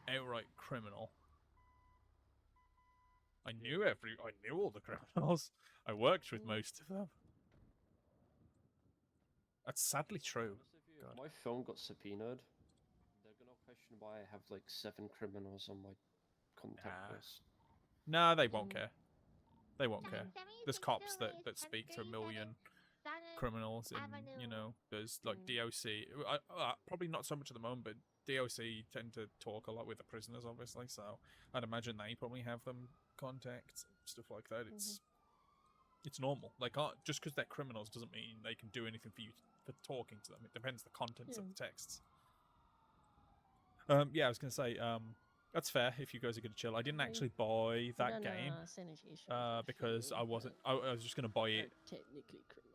outright criminal. I knew all the criminals. I worked with most of them. That's sadly true. If my phone got subpoenaed, they're gonna question why I have like 7 criminals on my contact list. Nah, they won't care. They won't care. There's cops that speak to 1 million criminals, and you know, there's like DOC. Probably not so much at the moment, but DOC tend to talk a lot with the prisoners, obviously. So I'd imagine they probably have them contact stuff like that. It's normal. Like, just because they're criminals doesn't mean they can do anything for you for talking to them. It depends on the contents of the texts. Yeah, I was gonna say, that's fair if you guys are gonna chill. I didn't actually buy that game because I wasn't. I was just gonna buy it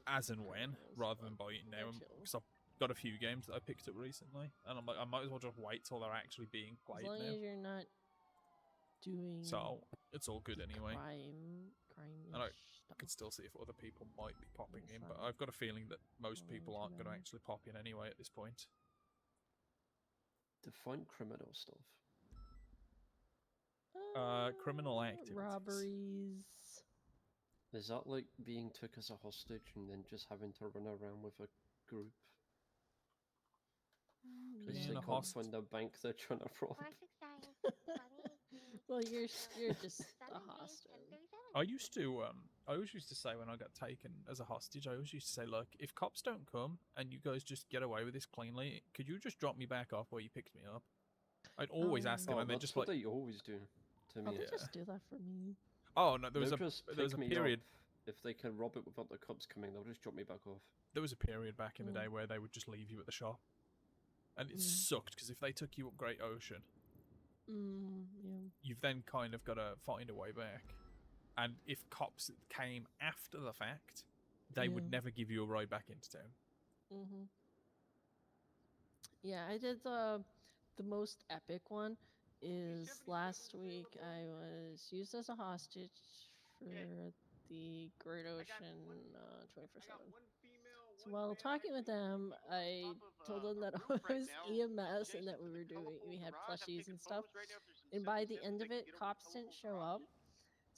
as and when, rather than buy it now, because I've got a few games that I picked up recently, and I'm like, I might as well just wait till they're actually being played now. As long as you're not doing. So it's all good anyway. Crime and I can still see if other people might be popping in, but I've got a feeling that most people aren't going to actually pop in anyway at this point. Define criminal stuff. Criminal activities. Robberies. Is that like being took as a hostage and then just having to run around with a group? Because they can't find the bank they're trying to rob. Well, you're just a hostage. I always used to say when I got taken as a hostage, I always used to say, look, if cops don't come and you guys just get away with this cleanly, could you just drop me back off where you picked me up? I'd always ask them, and they're just like, they always do to me. They just do that for me. Oh no, there was a period. If they can rob it without the cops coming, they'll just drop me back off. There was a period back in the day where they would just leave you at the shop, and it sucked because if they took you up Great Ocean, you've then kind of got to find a way back. And if cops came after the fact, they would never give you a ride back into town. Yeah, I did the most epic one is last week. I was used as a hostage for the Great Ocean 24/7. So while talking with them, I told them that I was EMS and that we had plushies and stuff. And by the end of it, cops didn't show up.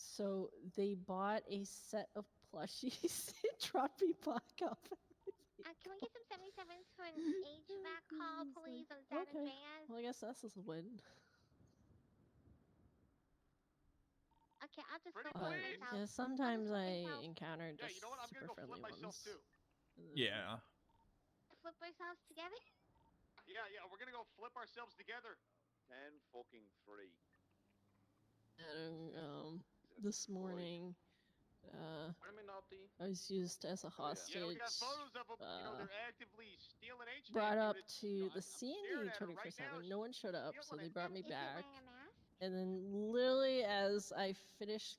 So they bought a set of plushies and dropped me back off. Can we get some 77s for an HVAC call, please, on San Andreas? Well, I guess that's a win. Okay, I'll just flip myself. Yeah, sometimes I encounter just super friendly ones. Yeah. Flip ourselves together? Yeah, we're gonna go flip ourselves together. 10 fucking free. And, this morning, I was used as a hostage. Yeah, we got photos of them. You know, they're actively stealing HVAC Brought up units. to the C&D 24/7. No one showed up, so they brought me back. And then literally as I finished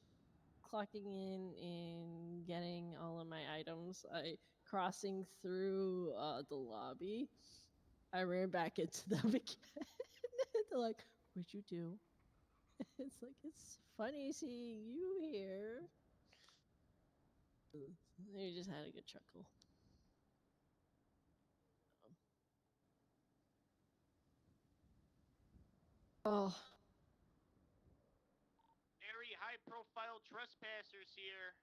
clocking in and getting all of my items, crossing through the lobby, I ran back into them again. They're like, "What'd you do?" It's like, it's funny seeing you here. They just had a good chuckle. Oh. Very high-profile trespassers here.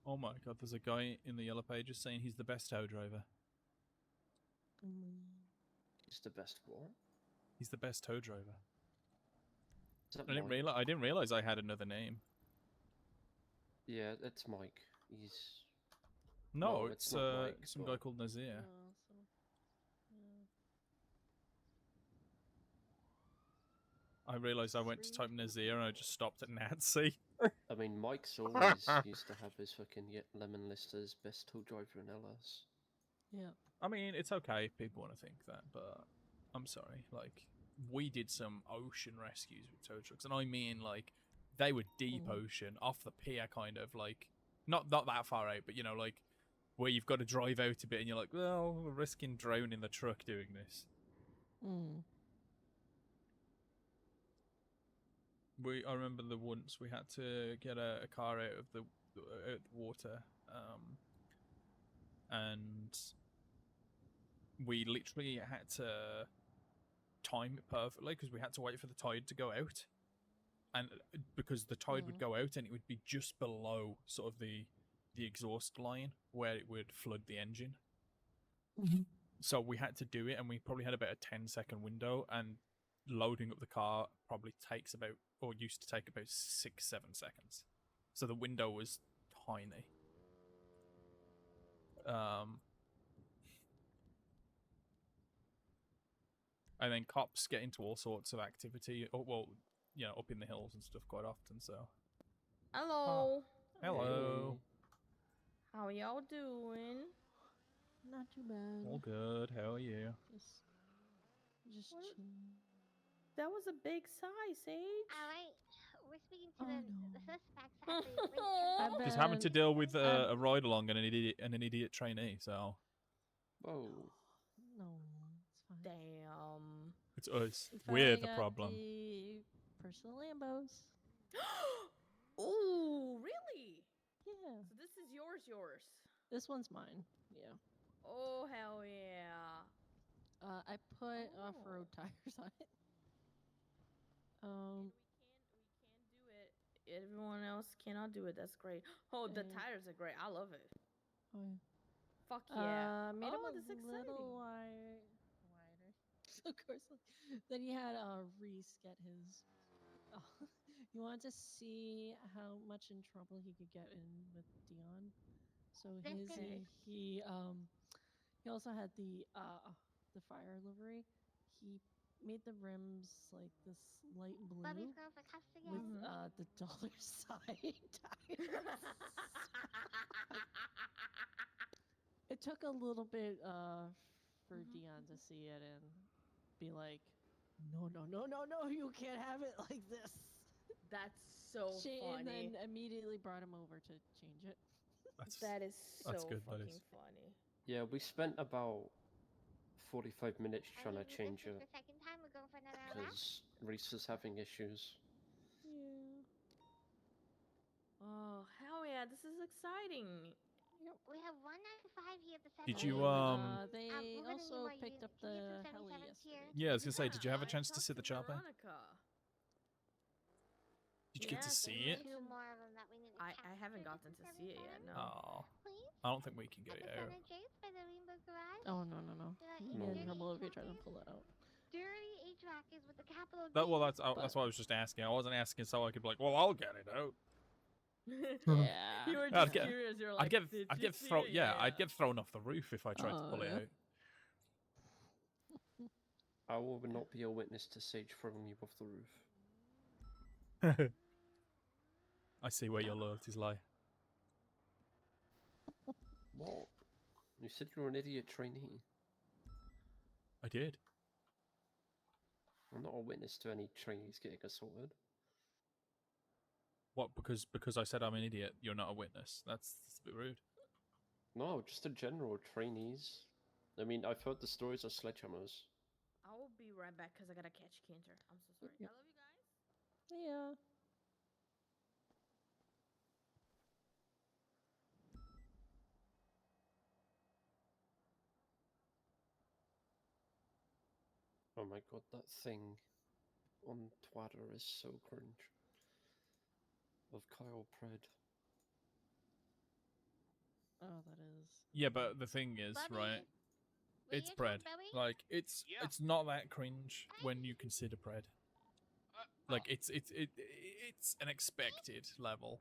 Oh my god, there's a guy in the yellow pages saying he's the best tow driver. He's the best what? He's the best tow driver. Is that I Mike? didn't realize I had another name. Yeah, that's Mike. He's... No, well, it's not Mike, some but... guy called Nazir. I realized I went to type Nazir and I just stopped at Nazi. I mean, Mike's always used to have his fucking lemon list as best tow driver in LS. Yeah. I mean, it's okay if people want to think that, but I'm sorry. Like, we did some ocean rescues with tow trucks, and I mean, like, they were deep ocean, off the pier, kind of, like, not that far out, but, you know, like, where you've got to drive out a bit, and you're like, well, we're risking drowning the truck doing this. I remember once we had to get a car out of the water, and we literally had to time it perfectly because we had to wait for the tide to go out, and because the tide would go out and it would be just below sort of the exhaust line where it would flood the engine. So we had to do it, and we probably had about a 10-second window, and loading up the car probably takes about, or used to take about 6-7 seconds. So the window was tiny. And then cops get into all sorts of activity, well, you know, up in the hills and stuff quite often, so. Hello. Hello. How y'all doing? Not too bad. All good. How are you? Just chilling. That was a big sigh, Sage. Alright, we're speaking to the suspects at the race. Just having to deal with a ride along and an idiot trainee, so. Whoa. No, it's fine. Damn. It's us. It's We're fine, the I got problem. The personal Lambos. Ooh, really? Yeah. So this is yours. This one's mine. Yeah. Oh, hell yeah. I put off-road tires on it. We can do it. Everyone else cannot do it. That's great. Oh, the tires are great. I love it. Oh yeah. Fuck yeah. Made him that's a exciting. little wider. So of course, then he had Reese get his. Oh, you wanted to see how much in trouble he could get in with Dion. So he also had the fire livery. He made the rims like this light blue Bobby's going for cuffs again. with the dollar sign tires. It took a little bit for Dion to see it and be like, no, you can't have it like this. That's so funny. And then immediately brought him over to change it. That is so fucking funny. Yeah, we spent about 45 minutes trying to change it The second time we're going for another lap. because Reese is having issues. Yeah. Oh, hell yeah, this is exciting. We have 1 out of 5 here at the center. Did you they also picked up the heli yesterday. Yeah, I was gonna say, did you have a chance to see the chopper? Veronica. Did you get to see it? 2 more of them that we need to I haven't gotten to see it yet. No. Oh, I don't think we can get it out. by the Rainbow Garage. Oh no. You get in trouble if you're trying to pull it out. Dirty HVAC is with the capital D. That's why I was just asking. I wasn't asking so I could be like, well, I'll get it out. Yeah. You were just curious. You're like, I'd get thrown off the roof if I tried to pull it out. I will not be a witness to Sage throwing you off the roof. I see where your loyalties lie. What? You said you were an idiot trainee. I did. I'm not a witness to any trainees getting assaulted. What? Because I said I'm an idiot, you're not a witness. That's a bit rude. No, just in general, trainees. I mean, I've heard the stories of sledgehammers. I will be right back because I gotta catch Cantor. I'm so sorry. Yep. I love you guys. Yeah. Oh my god, that thing on Twitter is so cringe. Of Kyle Pred. Oh, that is. Yeah, but the thing is, Bobby, right? were It's you bread. told, Bobby? Like it's not that cringe when you consider bread. Like it's an expected level.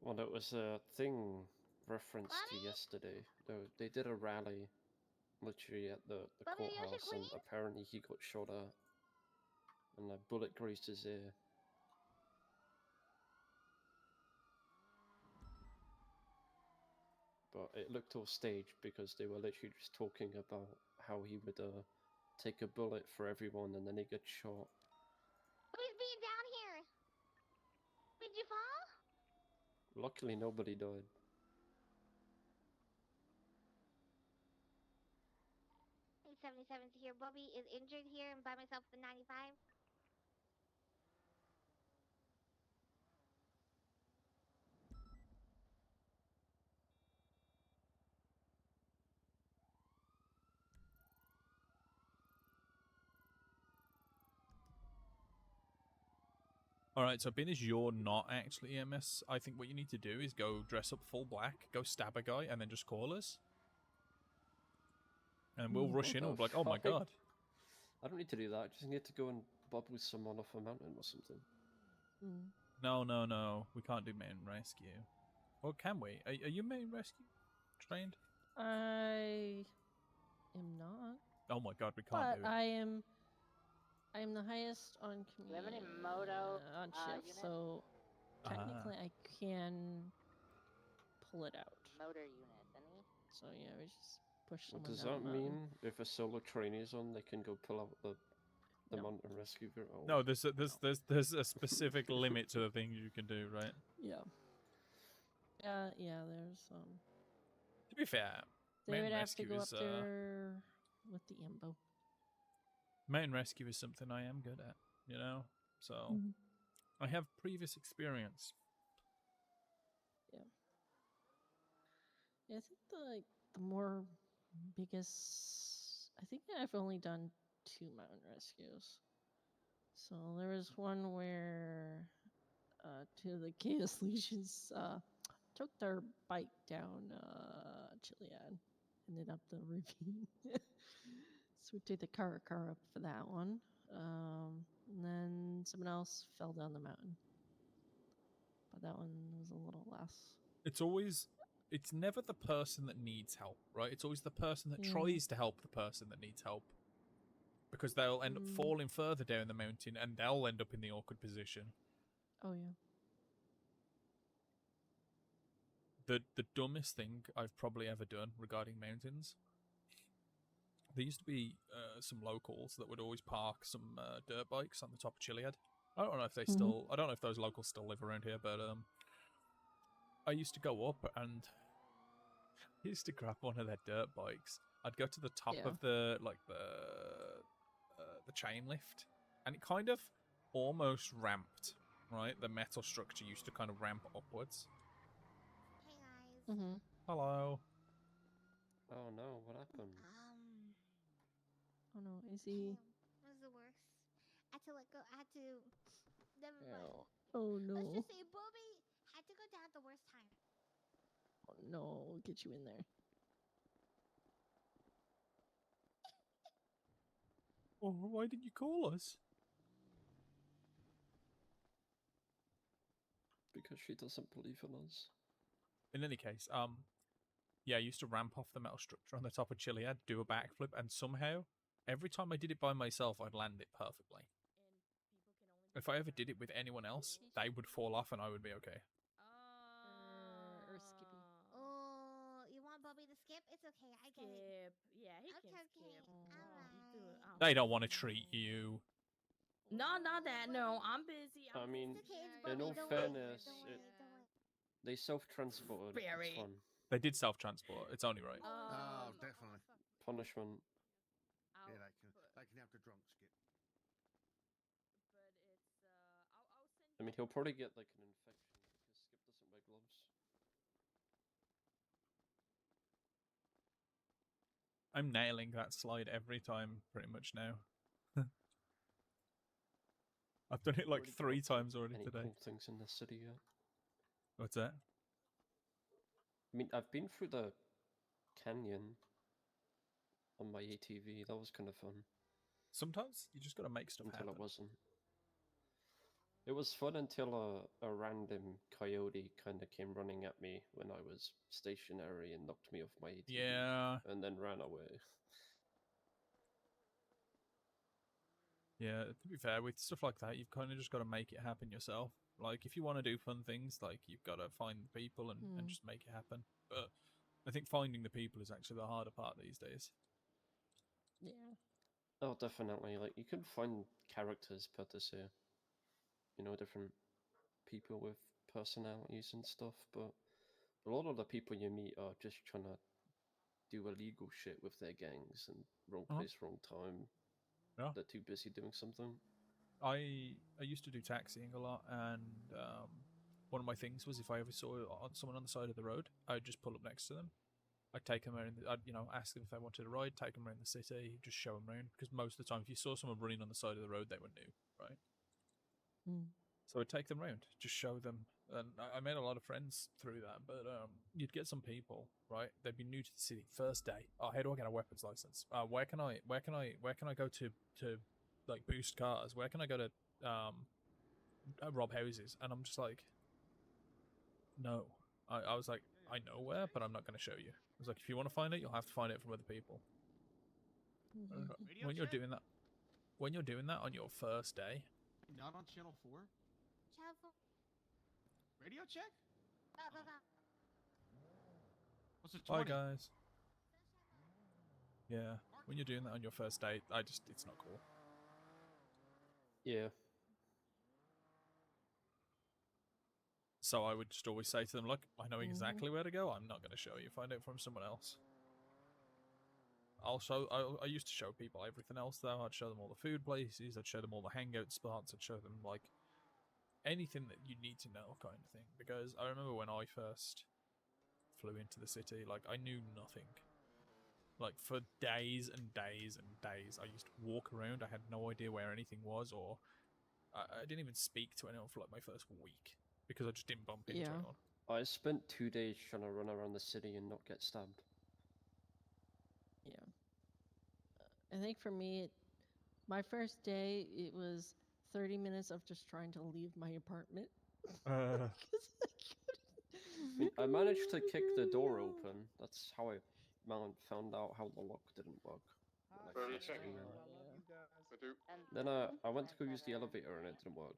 Well, it was a thing referenced to yesterday. They did a rally, literally at the Bobby, are you courthouse, and queen? apparently he got shot at, and a bullet grazed his ear. But it looked all staged because they were literally just talking about how he would take a bullet for everyone and then he gets shot. Who's being down here? Did you fall? Luckily, nobody died. 77's here. Bobby is injured here and by myself the 95. Alright, so being as you're not actually EMS, I think what you need to do is go dress up full black, go stab a guy, and then just call us. And we'll rush in and we'll be like, oh my god. I don't need to do that. I just need to go and bubble someone off a mountain or something. No. We can't do main rescue. Or can we? Are you main rescue trained? I am not. Oh my god, we can't But do it. I am the highest on Do you have any command moto on shift, units? so technically I can pull it out. Motor units, any? So yeah, we just push What someone does down that the mountain. mean? If a solo trainee is on, they can go pull out the No. mountain rescue gear? Oh. No, there's a specific limit to the things you can do, right? Yeah. Yeah, there's To be fair, they would mountain have to rescue go up is there with the ambo. mountain rescue is something I am good at, you know? So I have previous experience. Yeah, I think the more biggest, I think I've only done 2 mountain rescues. So there was one where 2 of the Chaos Legions took their bike down Chiliad, ended up the ravine. So we took the car up for that one. And then someone else fell down the mountain. But that one was a little less. It's never the person that needs help, right? It's always the person that tries to help the person that needs help. Because they'll end up falling further down the mountain and they'll end up in the awkward position. Oh, yeah. The dumbest thing I've probably ever done regarding mountains. There used to be some locals that would always park some dirt bikes on the top of Chiliad. I don't know if they still. I don't know if those locals still live around here, but I used to go up and I used to grab one of their dirt bikes. I'd go to the top of the chain lift, and it kind of almost ramped. Right, the metal structure used to kind of ramp upwards. Hey guys. Hello. Oh no, what happened? Oh no, is he? It was the worst. I had to let go. I had to. Never mind. Oh no. Let's just say Bobby had to go down at the worst time. Oh no, we'll get you in there. Oh, why didn't you call us? Because she doesn't believe in us. In any case, yeah, I used to ramp off the metal structure on the top of Chiliad, do a backflip, and somehow, every time I did it by myself, I'd land it perfectly. If I ever did it with anyone else, they would fall off and I would be okay. Or Skippy. Oh, you want Bobby to skip? It's okay. I get it. Yeah, he can skip. Alright. They don't want to treat you. No, not that. No, I'm busy. I mean, It's okay, it's in Bobby. all Don't worry. fairness, Don't worry. Don't worry. they self-transported. It's Very. fun. They did self-transport. It's only right. Oh, definitely. Punishment. Yeah, they can have the drunk skip. But it's I'll send. I mean, he'll probably get like an infection because Skip doesn't wear gloves. I'm nailing that slide every time, pretty much now. I've done it like 3 times already Any today. cool things in the city yet? What's that? I mean, I've been through the canyon on my ATV. That was kind of fun. Sometimes you just gotta make stuff until happen. it wasn't. It was fun until a random coyote kind of came running at me when I was stationary and knocked me off my ATV. Yeah. And then ran away. Yeah, to be fair, with stuff like that, you've kind of just got to make it happen yourself. Like, if you want to do fun things, like, you've got to find the people and just make it happen. But I think finding the people is actually the harder part these days. Yeah. Oh, definitely. Like, you can find characters per se. You know, different people with personalities and stuff, but a lot of the people you meet are just trying to do illegal shit with their gangs and wrong place, wrong time. Yeah. They're too busy doing something. I used to do taxiing a lot, and one of my things was if I ever saw someone on the side of the road, I'd just pull up next to them. I'd take them around. I'd ask them if they wanted a ride, take them around the city, just show them around. Because most of the time, if you saw someone running on the side of the road, they were new, right? So I'd take them around, just show them, and I made a lot of friends through that. But you'd get some people, right? They'd be new to the city, first day. Oh, how do I get a weapons license? Where can I go to like boost cars? Where can I go to rob houses? And I'm just like, no. I was like, I know where, but I'm not going to show you. I was like, if you want to find it, you'll have to find it from other people. When you're doing that on your first day. Not on channel 4? Channel 4. Radio check? What's it? Bye, guys. Yeah, when you're doing that on your first date, it's not cool. Yeah. So I would just always say to them, look, I know exactly where to go. I'm not going to show you. Find out from someone else. I used to show people everything else, though. I'd show them all the food places. I'd show them all the hangout spots. I'd show them, like, anything that you need to know kind of thing. Because I remember when I first flew into the city, like, I knew nothing. Like, for days and days and days, I used to walk around. I had no idea where anything was, or I didn't even speak to anyone for, like, my first week. Because I just didn't bump into anyone. I spent 2 days trying to run around the city and not get stabbed. Yeah. I think for me, my first day, it was 30 minutes of just trying to leave my apartment. I managed to kick the door open. That's how I found out how the lock didn't work. When I first came in. Then I went to go use the elevator and it didn't work.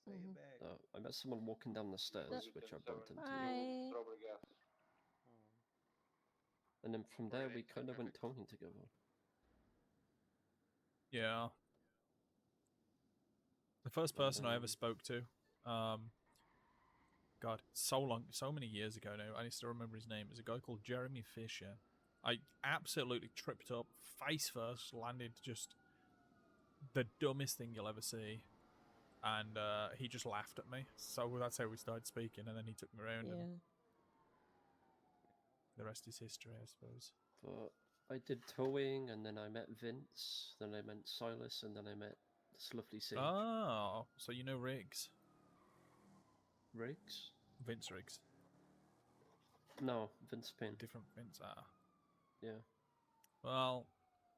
I met someone walking down the stairs, which I bumped into. Hi. And then from there, we kind of went towing together. Yeah. The first person I ever spoke to, God, so many years ago now, I still remember his name. It was a guy called Jeremy Fisher. I absolutely tripped up, face first, landed just the dumbest thing you'll ever see. And he just laughed at me. So that's how we started speaking, and then he took me around. Yeah. And the rest is history, I suppose. But I did towing, and then I met Vince, then I met Silas, and then I met this lovely Sage. Oh, so you know Riggs? Riggs? Vince Riggs. No, Vince Payne. Different Vince, Yeah. Well,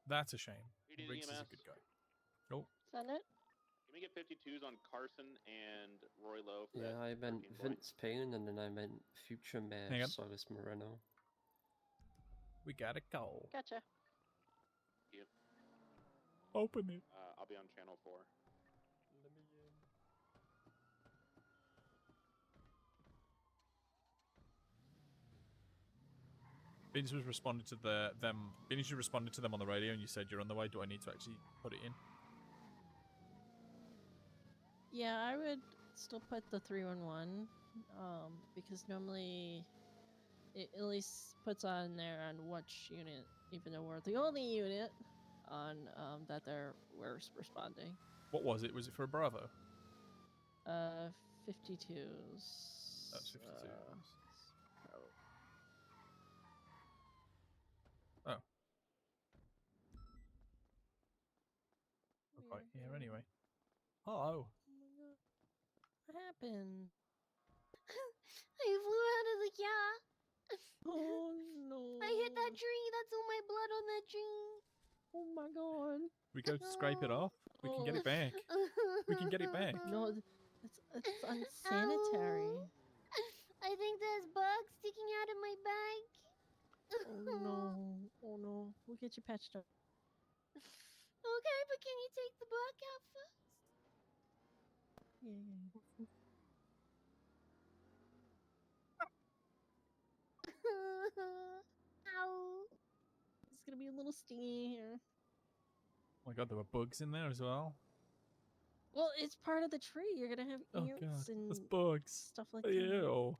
that's a shame. You did Riggs is a EMS? good guy. Oh. Is that it? Can we get 52s on Carson and Roy Lowe? For Yeah, that I meant 14 boy? Vince Payne, and then I meant future Hang mayor on. Silas Moreno. We gotta go. Gotcha. You. Open it. I'll be on channel 4. Let me in. Beans was responded to them. Beans responded to them on the radio, and you said you're on the way. Do I need to actually put it in? Yeah, I would still put the 311, because normally it at least puts on there on which unit, even though we're the only unit on that we're responding. What was it? Was it for a Bravo? 52s. That's 52. Oh. Right here anyway. Hello. Oh my god. What happened? I flew out of the car. Oh no. I hit that tree. That's all my blood on that tree. Oh my god. We go scrape it off. We can get it back. We can get it back. No, it's unsanitary. Ow. I think there's bugs sticking out of my bag. Oh no. Oh no. We'll get you patched up. Okay, but can you take the bug out first? Yeah. Ow. It's gonna be a little stingy here. Oh my god, there were bugs in there as well. Well, it's part of the tree. You're gonna have Oh ants god, and there's bugs. stuff like that. Ew.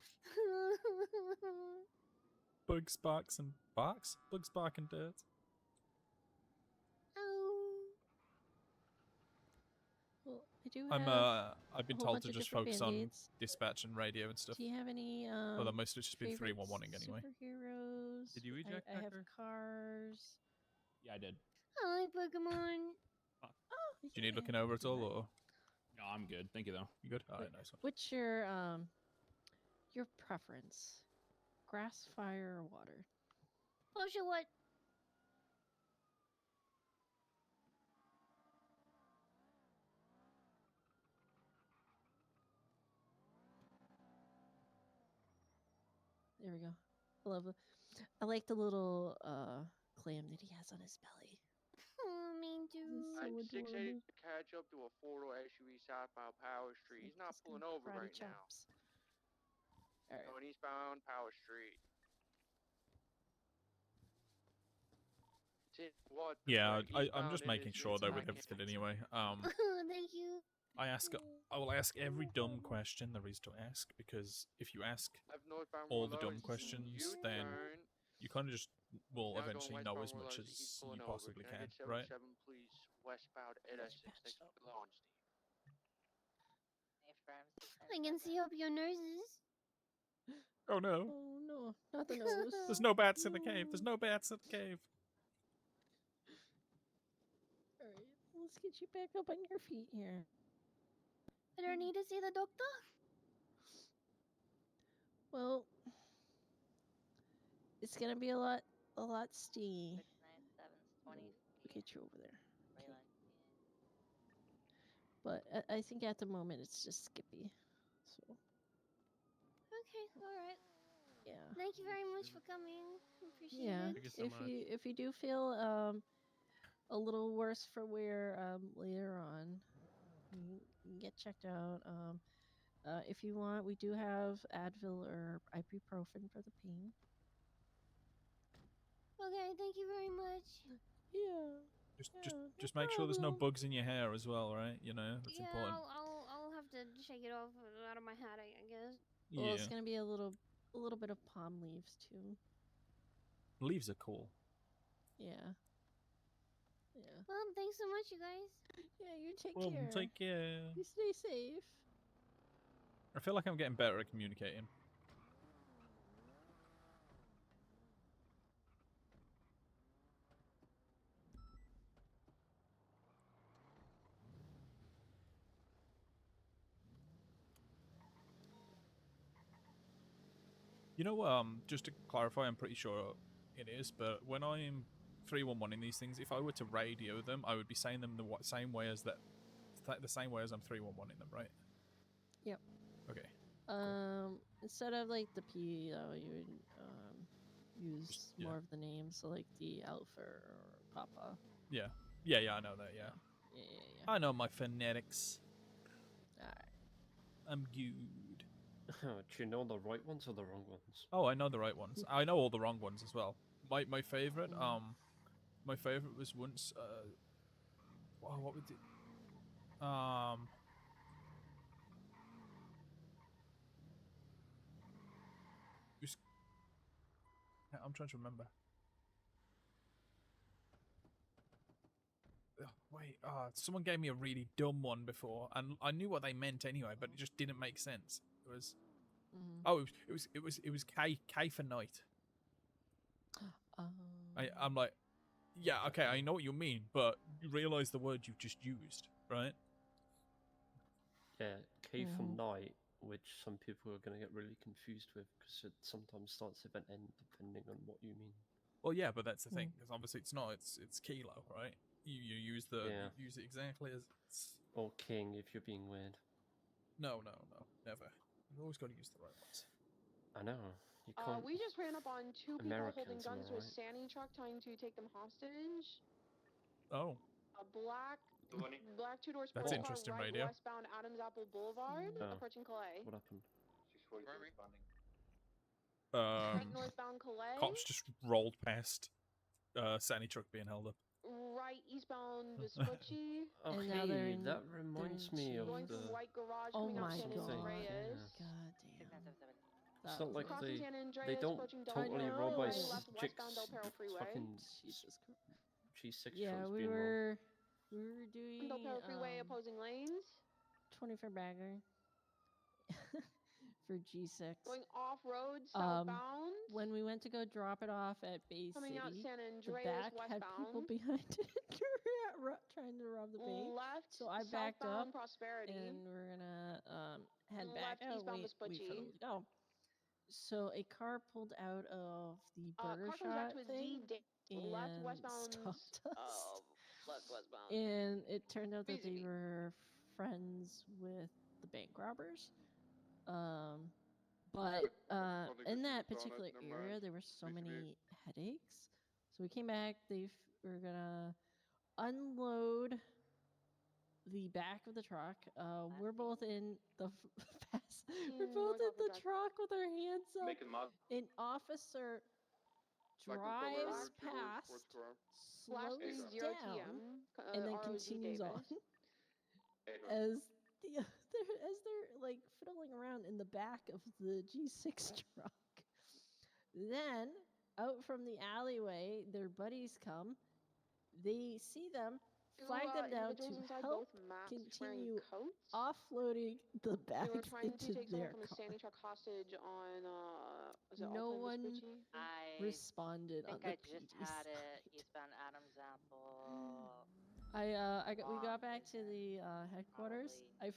Bugs, barks, and barks? Bugs, bark, and dirt. Well, I do have I've been a whole told bunch to of just different focus Band-Aids. on dispatch and radio and stuff. Do you have any Although most of it's just been favorite 311 anyway. superheroes? Did you eject, I have Hector? cars. Yeah, I did. I like Pokemon. Oh, Do you need looking over at all, or No, I'm good. Thank you, though. you good? Alright, nice one. What's your preference? Grass, fire, or water? Oh, sure, what? There we go. I love it. I like the little clam that he has on his belly. Oh, me too. So I'm adorable. 680 to catch up to a four-door SUV southbound Power Street. He's not pulling over Karate right chops. now. Alright. Going eastbound Power Street. What? Yeah, I'm Eastbound just it making is, sure it's though not with everything anyway. Thank you. I will ask every dumb question there is to ask, because if you ask Left northbound all the Willow, dumb it's questions, then U-turn. you kind of just will Now going eventually know westbound as much Willow, he's as pulling you over. possibly Can I can, get right? 77, please? Westbound NS6 next to the launch I can see up your noses. Oh no. Oh no, not the nose. There's no bats in the cave. There's no bats in the cave. Alright, let's get you back up on your feet here. I don't need to see the doctor. Well, it's gonna be a lot stingy. 697's 20. We'll get you over there. Okay. But I think at the moment it's just Skippy. So Okay, alright. yeah. Thank you very much for coming. Appreciate Yeah. it. Thank you so much. If you do feel a little worse for wear later on, you can get checked out. If you want, we do have Advil or ibuprofen for the pain. Okay, thank you very much. Yeah. Just make sure there's no bugs in your hair as well, right? You know, that's Yeah, important. I'll have to shake it off out of my hat, I guess. Well, Yeah. it's gonna be a little bit of palm leaves too. Leaves are cool. Yeah. Yeah. Well, thanks so much, you guys. Yeah, you take Well, care. take care. You stay safe. I feel like I'm getting better at communicating. You know, just to clarify, I'm pretty sure it is, but when I'm 311 in these things, if I were to radio them, I would be saying them the same way as the same way as I'm 311 in them, right? Yep. Okay. Instead of like the P, you would use more of the names, so like the Alpha or Papa. Yeah, I know that. Yeah. Yeah. I know my phonetics. Alright. I'm good. Do you know the right ones or the wrong ones? Oh, I know the right ones. I know all the wrong ones as well. My favorite was once what would it was, I'm trying to remember. Wait, someone gave me a really dumb one before, and I knew what they meant anyway, but it just didn't make sense. It was, it was K for night. I'm like, yeah, okay, I know what you mean, but you realise the word you've just used, right? Yeah, K for night, which some people are going to get really confused with because it sometimes starts with an N depending on what you mean. Well, yeah, but that's the thing, because obviously it's not, it's kilo, right? You use the you use it exactly as it's... Or king if you're being weird. No, never. You've always got to use the right ones. I know. You can't. We just ran up on two people holding Americans, am I guns to a right? Sani truck trying to take them hostage. Oh. A black two-door sports That's car interesting right radio. westbound Adams Apple Boulevard, approaching Calais. What happened? Right northbound Calais. Cops just rolled past Sani truck being held up. Right eastbound Vespucci. Okay, that reminds me of going the... through White Garage, Oh coming out my San god. Andreas. God damn. It's not like Crossing San Andreas, they don't approaching totally Delaware, rob by left westbound Del Perro Freeway. fucking Jesus Christ. G6 Yeah, trucks we being robbed. were doing Del Perro Freeway opposing lanes. 24 bagger for G6. Going off road southbound. When we went to go drop it off at Bay Coming City, out San the Andreas back had people westbound. behind it trying to rob the bank. Left so I backed up, Prosperity. and we're gonna head Left back out. eastbound We Vespucci. couldn't go. So a car pulled out of the burger car comes back shop to a thing left and westbound. stopped us. Left westbound. And it turned out that they were friends with the bank robbers. But in that particular area, there were so many headaches. So we came back. Were gonna unload the back of the truck. We're both in the we're both in the truck with our hands up. An officer drives past, slows down, and then continues on. As they're like fiddling around in the back of the G6 truck. Then out from the alleyway, their buddies come. They see them, flag them down to help continue offloading the bags They were trying into to take their someone from a car. Sani truck hostage on was it No Alpine one Vespucci? responded on the I just PD had side. it eastbound Adams Apple. We got back to the headquarters. I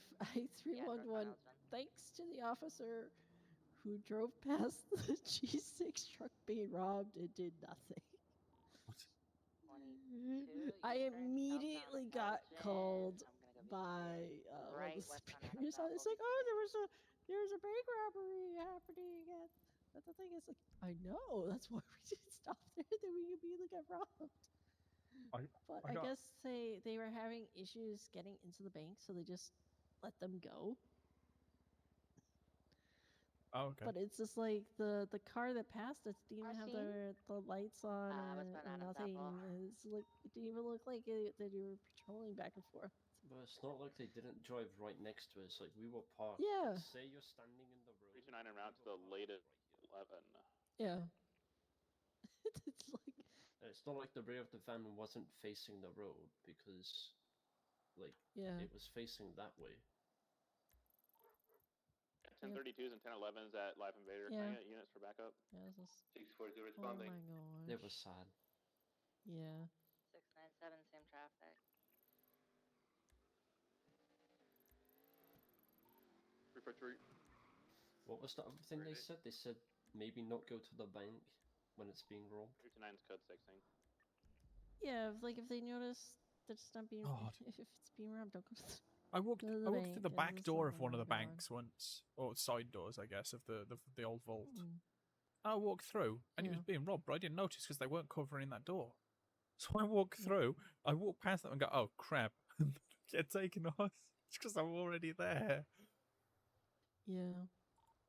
311 thanks to the officer who drove past the G6 truck being robbed and did nothing. I immediately got called by one of the superiors. I was like, "Oh, there was a bank robbery happening at the thing." It's like, I know, that's why we didn't stop there. Then we immediately got robbed. But I guess they were having issues getting into the bank, so they just let them go. Oh, okay. But it's just like the car that passed us didn't even have the lights on or nothing. It's like it didn't even look like that you were patrolling back and forth. But it's not like they didn't drive right next to us. Like we were parked. Yeah. Say you're standing in the road. 329 and route to the latest 11. Yeah. It's like. It's not like the rear of the van wasn't facing the road because, like, it was facing that way. 1032s and 1011s at Live Invader. Yeah. Can I get units for backup? Yeah, this is... 640 responding. Oh my gosh. It was sad. Yeah. 697, same traffic. 343. What was the other thing they said? They said maybe not go to the bank when it's being robbed. 329's code 16. Yeah, if they notice that it's not being if it's being robbed, don't go to the I walked through the back door of one of the going on. banks once, or side doors, I guess, of the old vault. I walked through, and it was being robbed, but I didn't notice because they weren't covering that door. So I walked through, I walked past them and go, oh crap, get taken off. It's because I'm already there. Yeah.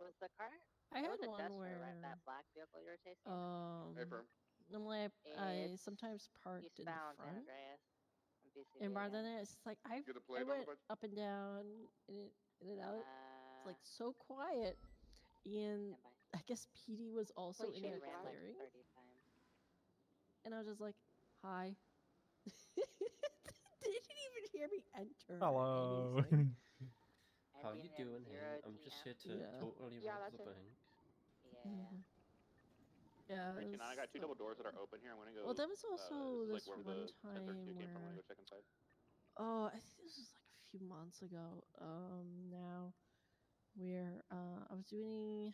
Was the car? I It had was a one Duster, where right? That black vehicle you were chasing. normally I It's sometimes parked in the eastbound San front, Andreas. On BCB and rather again. than it's just like I Get a plate on the went bike? up and down, in and out. It's like so quiet, and I guess PD was also Holy in shit, there ran like clearing, 30 times. and I was just like, "Hi." They didn't even hear me enter. Hello. Or anything. How you doing, hey? I'm just here to totally rob the bank. Yeah. Yeah. Right, it Tuna, I got two was- double doors that are open here. I'm gonna go. Well, there was also this is this like where one the time 1032 came from. I'm where gonna go check inside. oh, I think this was like a few months ago. Now where I was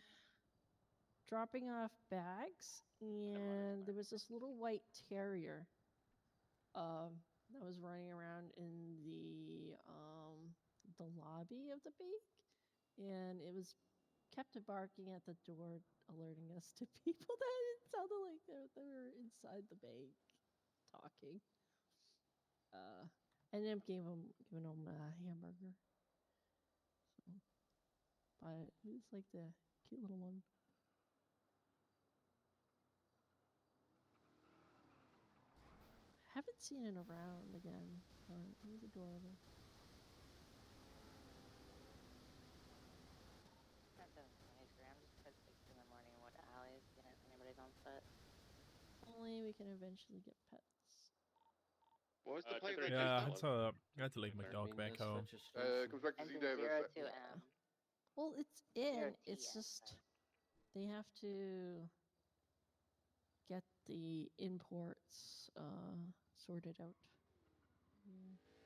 dropping off bags, and there was this little white terrier that was running around in the lobby of the bank, and it was kept barking at the door, alerting us to people that it sounded like they were inside the bank talking. I ended up giving him a hamburger. So, but it was like the cute little one. Haven't seen it around again, but it was adorable. That sounds nice, Graham. Just at 6 in the morning, what alleys, you know, if anybody's on foot. Only we can eventually get pets. What was the plate Yeah, register? I had to leave my dog back home. Comes back to Z Davis. Well, it's in. It's just they have to get the imports sorted out.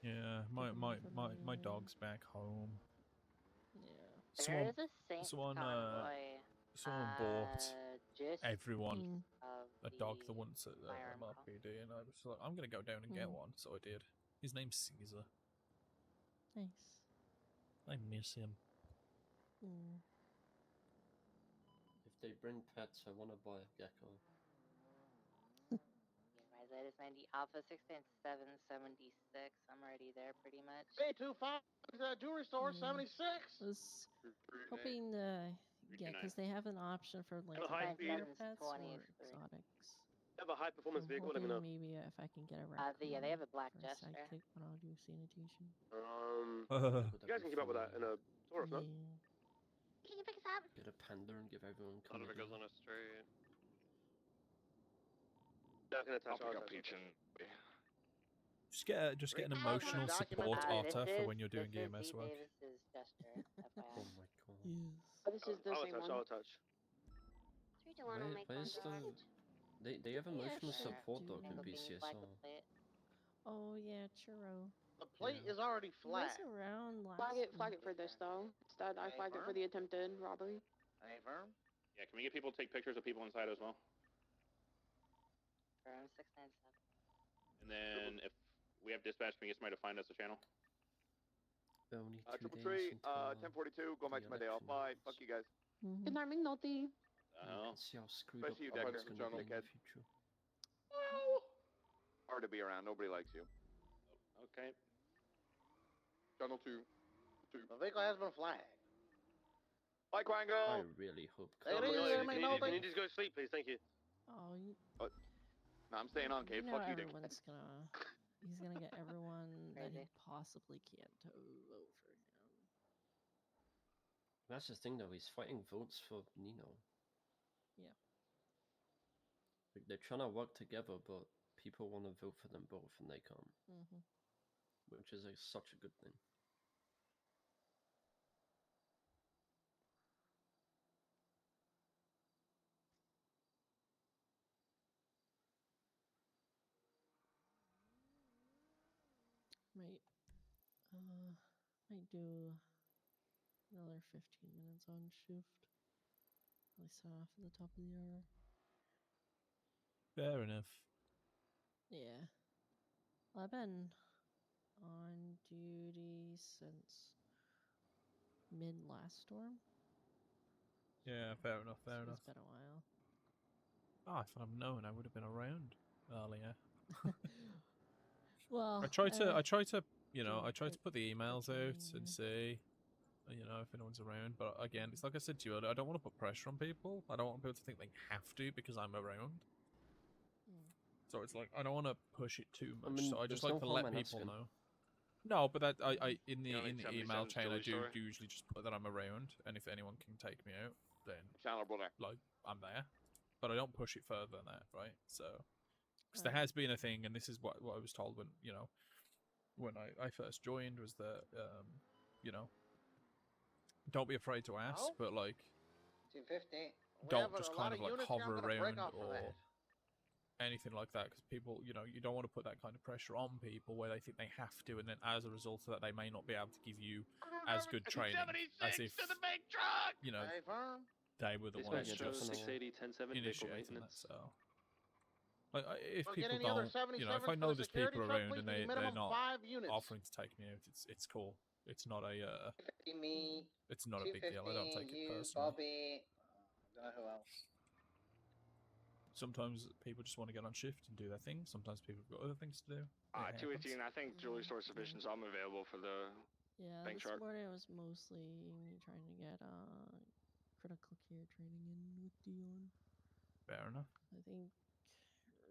Yeah, my dog's back home. Yeah. There is a Saint someone bought just everyone of a dog that the wants at firearm MRPD, and I was like, I'm gonna go down and get one, so I did. His name's Caesar. Nice. I miss him. If they bring pets, I want to buy a gecko. My latest 90 Alpha 69776. I'm already there pretty much. 825 jewelry store 76. Was hoping to get because they have an option for like regular pets or exotics. Have a high performance I'm vehicle, let me know. hoping maybe if I can get a raccoon yeah, they have a black or a Jester. sidekick when I'll do sanitation. You guys can keep up with that in a Taurus, no? Can you pick us up? Get a panda and give everyone None of comedy. it goes on a straight. I can attach I'll pick all up that. Peach and Just get an emotional support otter for when you're doing EMS work. Davis's Jester, FYI. Oh my god. Oh, this is the same one. I'll attach. 3 to 1 will make one Where's drive. they have emotional sure. support dog in Hoping you flag the BCSR. plate. Oh yeah, churro. The plate is already He was flat. around last Flag it for this though. Instead, I flagged it for the attempted robbery. Any firm? Yeah, can we get people to take pictures of people inside as well? Graham 697. And then if we have dispatch, can we get somebody to find us a channel? Only 2 Triple days tree, until 1042, going back to my day off. Bye. Fuck you guys. Good night, McNulty. you can see how screwed Especially you, up Decker. Deck's gonna be in the Dickhead. future. Hard to be around. Nobody likes you. Okay. Channel 2. The vehicle has been flagged. Bye, Quango. I really hope. It is, Can you just go to sleep, please? Thank you. Oh, No, I'm staying on, Cave. Fuck you, Dick. He's gonna get everyone that he possibly can to vote for him. That's the thing though, he's fighting votes for Nino. Yeah. Like, they're trying to work together, but people want to vote for them both and they can't. Which is such a good thing. Might do another 15 minutes on shift. At least half at the top of the hour. Fair enough. Yeah. Well, I've been on duty since mid last storm. Yeah, fair enough, fair So enough. It's been a while. Oh, if I'd have known, I would have been around earlier. Well, I try to, you know, I try to put the emails out and see, you know, if anyone's around. But again, it's like I said to you earlier, I don't want to put pressure on people. I don't want people to think they have to because I'm around. So it's like I don't want to push it too much. I mean, so I just there's like no to harm let in people asking. know. No, but that I in the You know, in like the email 77's chain I jewelry do store? usually just put that I'm around, and if anyone can take me out, then Chandler, brother. like I'm there. But I don't push it further than that, right? So because there has been a thing, and this is what I was told when when I first joined was that don't be afraid to ask, Oh? but like 250. don't just kind of like hover around or anything like that, because people, you don't want to put that kind of pressure on people where they think they have to, and then as a result of that, they may not be able to give you as good training as if to the big truck. they were the It's ones not just 680, 1070 vehicle initiating that. maintenance. So, like, if Or get people any other don't, if I 77s know for the there's security people truck, around please. and We need they're minimum not 5 units. offering to take me out, it's cool. It's not a 250 me. it's not a big deal. I don't take it you, personally. Bobby. Don't know who else. Sometimes people just want to get on shift and do their thing. Sometimes people have got other things to do. 218, I think jewelry store sufficient, so I'm available for the Yeah, bank this truck. morning was mostly me trying to get critical care training in with Dion. Fair enough. I think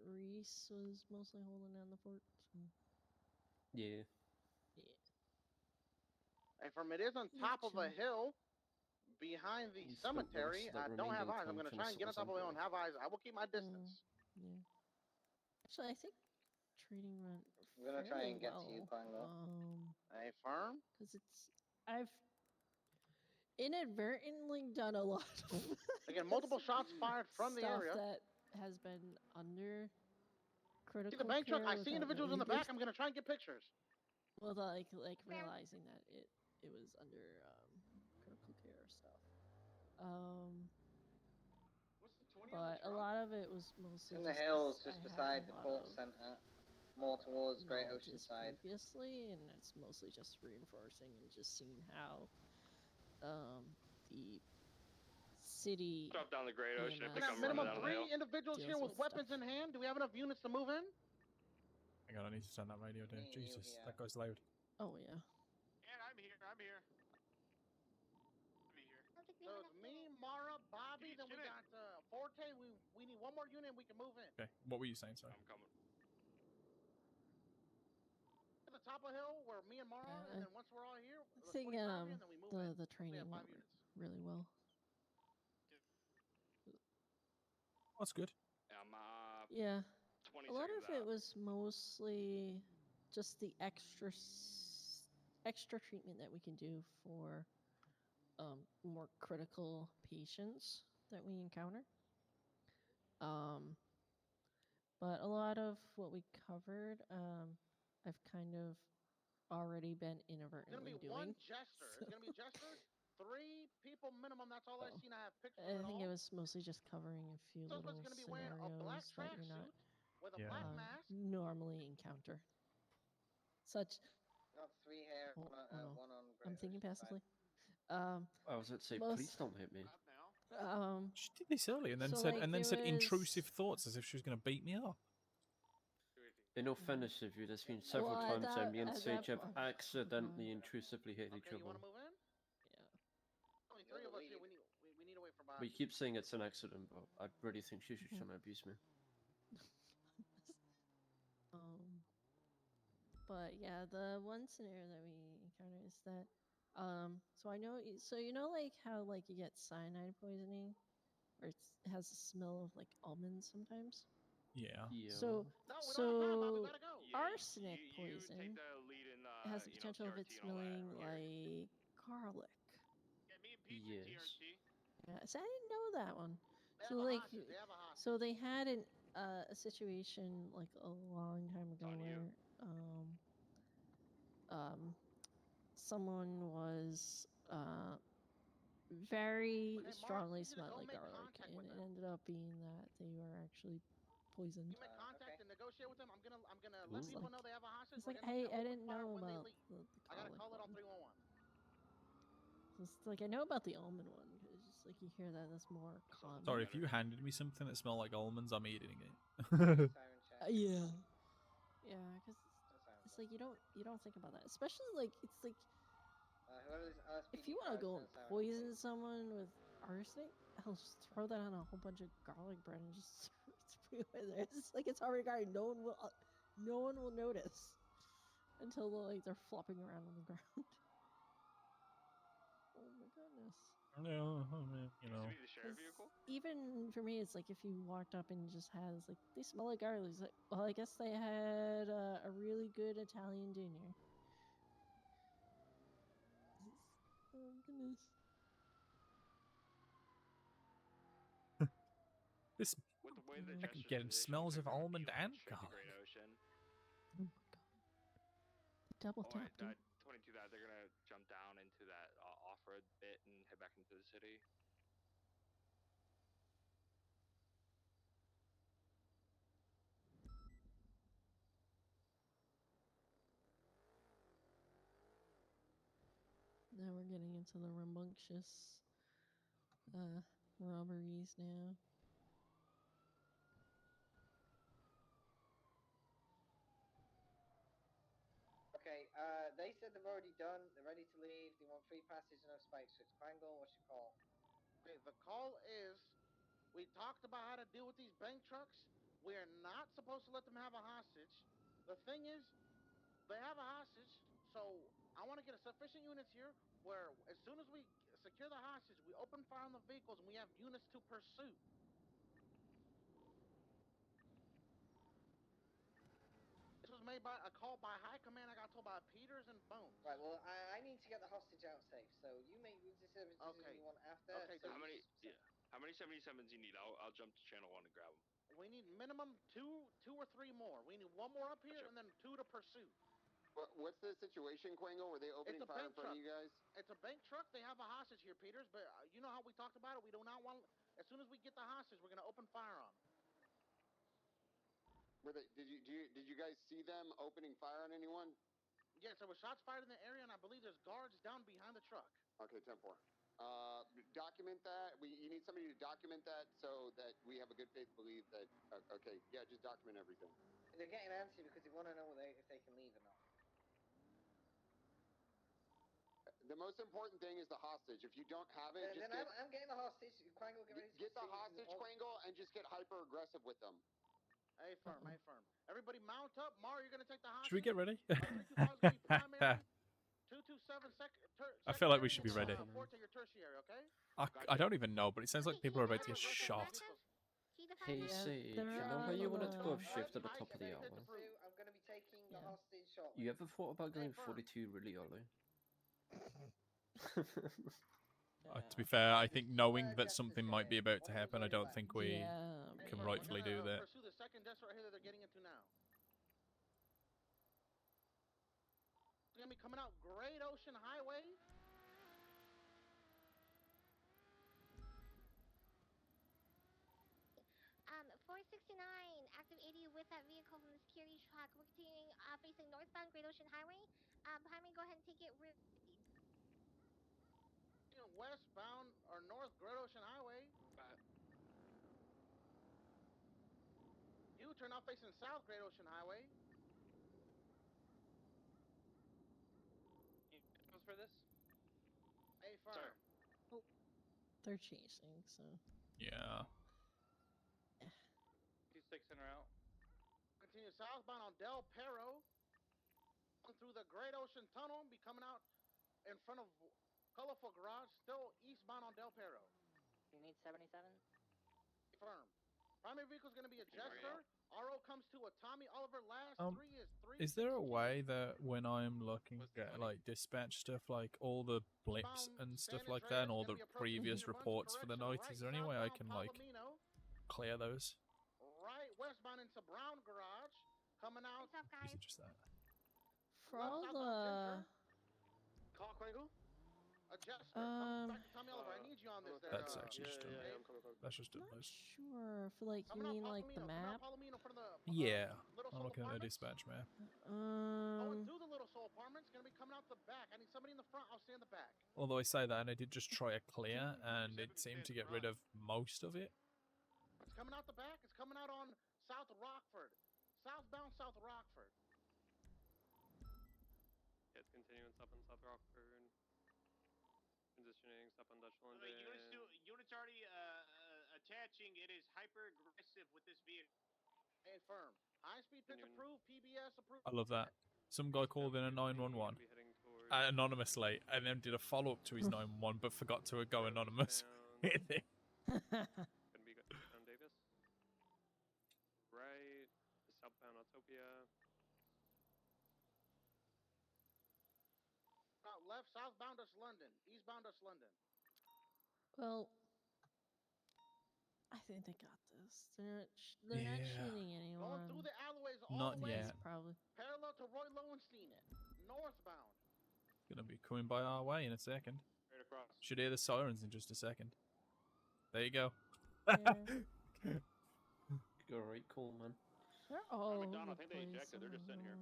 Reese was mostly holding down the fort. So. Yeah. Hey, from it is on top of a hill behind the You spent the rest cemetery. of that I don't have remaining eyes. I'm time going to trying try to and get on sort top of it something and have eyes. I will keep my distance. Yeah. Actually, I think training went I'm going to try and get well. to you, Congo. Hey, firm? Because I've inadvertently done a lot of Again, multiple shots fired from the stuff area. that has been under critical See the bank truck? care I see without individuals in the knowing back. I'm going to try and get pictures. Well, like realizing that it was under critical care stuff. But a lot of it was mostly in the just hills 'cause just I had beside a the lot port of center, more towards Great Ocean knowledges side. previously, and it's mostly just reinforcing and just seeing how the city Drop down the Great Ocean if they We come have running minimum down the hill. 3 individuals here with weapons in hand. Do we have enough units to move in? Hang on, I need to turn that radio down. Jesus, that guy's loud. Oh yeah. Yeah, I'm here. I'm here. So it's me, Mara, Bobby, then we got Forte. We need one more unit and we can move in. Okay, what were you saying, sorry? I'm coming. To the top of the hill where me and Mara are, and then once we're all here, I think the training went really well. That's good. Yeah. 20 A lot seconds of it out. was mostly just the extra treatment that we can do for more critical patients that we encounter. But a lot of what we covered, I've kind of already been It's inadvertently gonna be doing. one jester. It's gonna be a jester. 3 people minimum. That's all I've seen. I have pictures I of it think all. it was mostly just covering a few So little it's gonna be wearing a black scenarios that you're not tracksuit with a black mask. normally encounter. Such. Got 3 here, Oh, no. one on Great I'm thinking Ocean passively. I was going to say, please don't hit me. She did this early and then so, said like, and then there said was- intrusive thoughts as if she was going to beat me up. In all fairness of you, there's been several Well, times at me and that Sage have point- accidentally intrusively hit each Okay, you other. want to move in? Yeah. Only 3 of us here. We need to wait for Bobby. We keep saying it's an accident, but I really think she should try to abuse me. But yeah, the one scenario that we encountered is that, so I know, so you know, like how like you get cyanide poisoning, or it has a smell of like almonds sometimes. Yeah. So, arsenic poison has the potential of it smelling like garlic. Yes. Yeah, so I didn't know that one. So like, so they had a situation like a long time ago where someone was very strongly smelled like garlic, and it ended up being that they were actually poisoned. You make contact and negotiate with them. I'm gonna let people know they have a hostage. It's like I didn't know about the I gotta garlic call it on one. 311. It's like I know about the almond one because just like you hear that's more common. Sorry, if you handed me something that smelled like almonds, I'm eating it. Yeah, yeah, because it's like you don't think about that, especially like it's like Whoever's LSPD If you want to car is go gonna and siren, poison please. someone with arsenic, I'll just throw that on a whole bunch of garlic bread and just spray it there. It's like it's already guarded. No one will notice until they're flopping around on the ground. Oh my goodness. No, I mean, you know. The sheriff vehicle? Even for me, it's like if you walked up and just has like they smell like garlic. It's like, well, I guess they had a really good Italian dinner. Oh goodness. This With the way the I can Jester's get positioned, smells of they're gonna almond beeline and straight to garlic. Great Ocean. Oh my god. Double Oh, tap, dude. 22 that they're gonna jump down into that off-road bit and head back into the city. Now we're getting into the rambunctious robberies now. Okay, they said they've already done. They're ready to leave. They want free passage and no spike strips. Quangle, what's your call? Okay, the call is, we talked about how to deal with these bank trucks. We are not supposed to let them have a hostage. The thing is, they have a hostage, so I want to get a sufficient units here where as soon as we secure the hostage, we open fire on the vehicles and we have units to pursue. This was made by a call by high command. I got told by Peters and Bones. Right, well, I need to get the hostage out safe, so you make the decision you want after. Okay, so how many 77s you need? I'll jump to channel 1 to grab them. We need minimum two or three more. We need one more up here and then 2 to pursue. What's the situation, Quango? Were they opening fire in front of you guys? It's a bank truck. They have a hostage here, Peters, but you know how we talked about it? We do not want... As soon as we get the hostage, we're going to open fire on them. Were they? Did you guys see them opening fire on anyone? Yes, there were shots fired in the area, and I believe there's guards down behind the truck. Okay, 10-4. Document that. You need somebody to document that so that we have a good faith belief that... okay, yeah, just document everything. They're getting antsy because they want to know if they can leave or not. The most important thing is the hostage. If you don't have it, I'm getting the hostage. Quangle, get ready to get the hostage, Quangle, and just get hyper aggressive with them. Hey, firm, hey, firm. Everybody mount up. Mar, you're going to take the hostage. Should we get ready? 325 is going to be primary. 227 I feel like we should be ready. 4 to your tertiary, okay? I don't even know, but it sounds like people are about to get shot. Hey, Sage, you know how you wanted to go off shift at the top of the hour? I'm going to be taking the hostage shortly. You ever thought about going 42 really early? To be fair, I think knowing that something might be about to happen, I don't think we can rightfully do that. Pursue the second desk right here that they're getting into now. It's going to be coming out Great Ocean Highway. Um, 469, active 80 with that vehicle from the security truck. We're continuing facing northbound Great Ocean Highway. Behind me, go ahead and take it real easy. Westbound or north Great Ocean Highway. U-turn now facing south Great Ocean Highway. For this? Hey, firm. Oh, they're chasing, so. Yeah. 26 en route. Continue southbound on Del Perro. Through the Great Ocean Tunnel, be coming out in front of Colorful Garage, still eastbound on Del Perro. You need 77? Firm. Primary vehicle is going to be a Jester. RO comes to a Tommy Oliver. Last 3 is 3. Is there a way that when I'm looking at like dispatch stuff, like all the blips and stuff like that, and all the previous reports for the night, is there any way I can like clear those? Right westbound into Brown Garage, coming out. Is it just that? For all the... Call Quangle. A Jester. Come back to Tommy Oliver. I need you on this. That's actually just that's just Not sure. For like, you mean like the map? Yeah, I'm looking at the dispatch map. Going through the Little Soul Apartments, gonna be coming out the back. I need somebody in the front. I'll stay in the back. Although I say that, and I did just try a clear, and it seemed to get rid of most of it. It's coming out the back. It's coming out on South Rockford. Southbound South Rockford. Yeah, it's continuing up in South Rockford. Transitioning, stop on Dutch London. Units already attaching. It is hyper aggressive with this vehicle. Confirm. High speed pits approved. PBS approved. I love that. Some guy called in a 911 anonymously and then did a follow-up to his 911 but forgot to go anonymous. Gonna be down Davis. Right. Southbound Autopia. Left, southbound us London. Eastbound us London. Well, I think they got this. They're not shooting anyone. Going through the alleyways all Not the way. yet. Probably. Parallel to Roy Lowenstein. Northbound. Gonna be coming by our way in a second. Straight across. Should hear the sirens in just a second. There you go. You're right, cool, man. They're all over McDonald, the I think they place. ejected. They're just sitting here.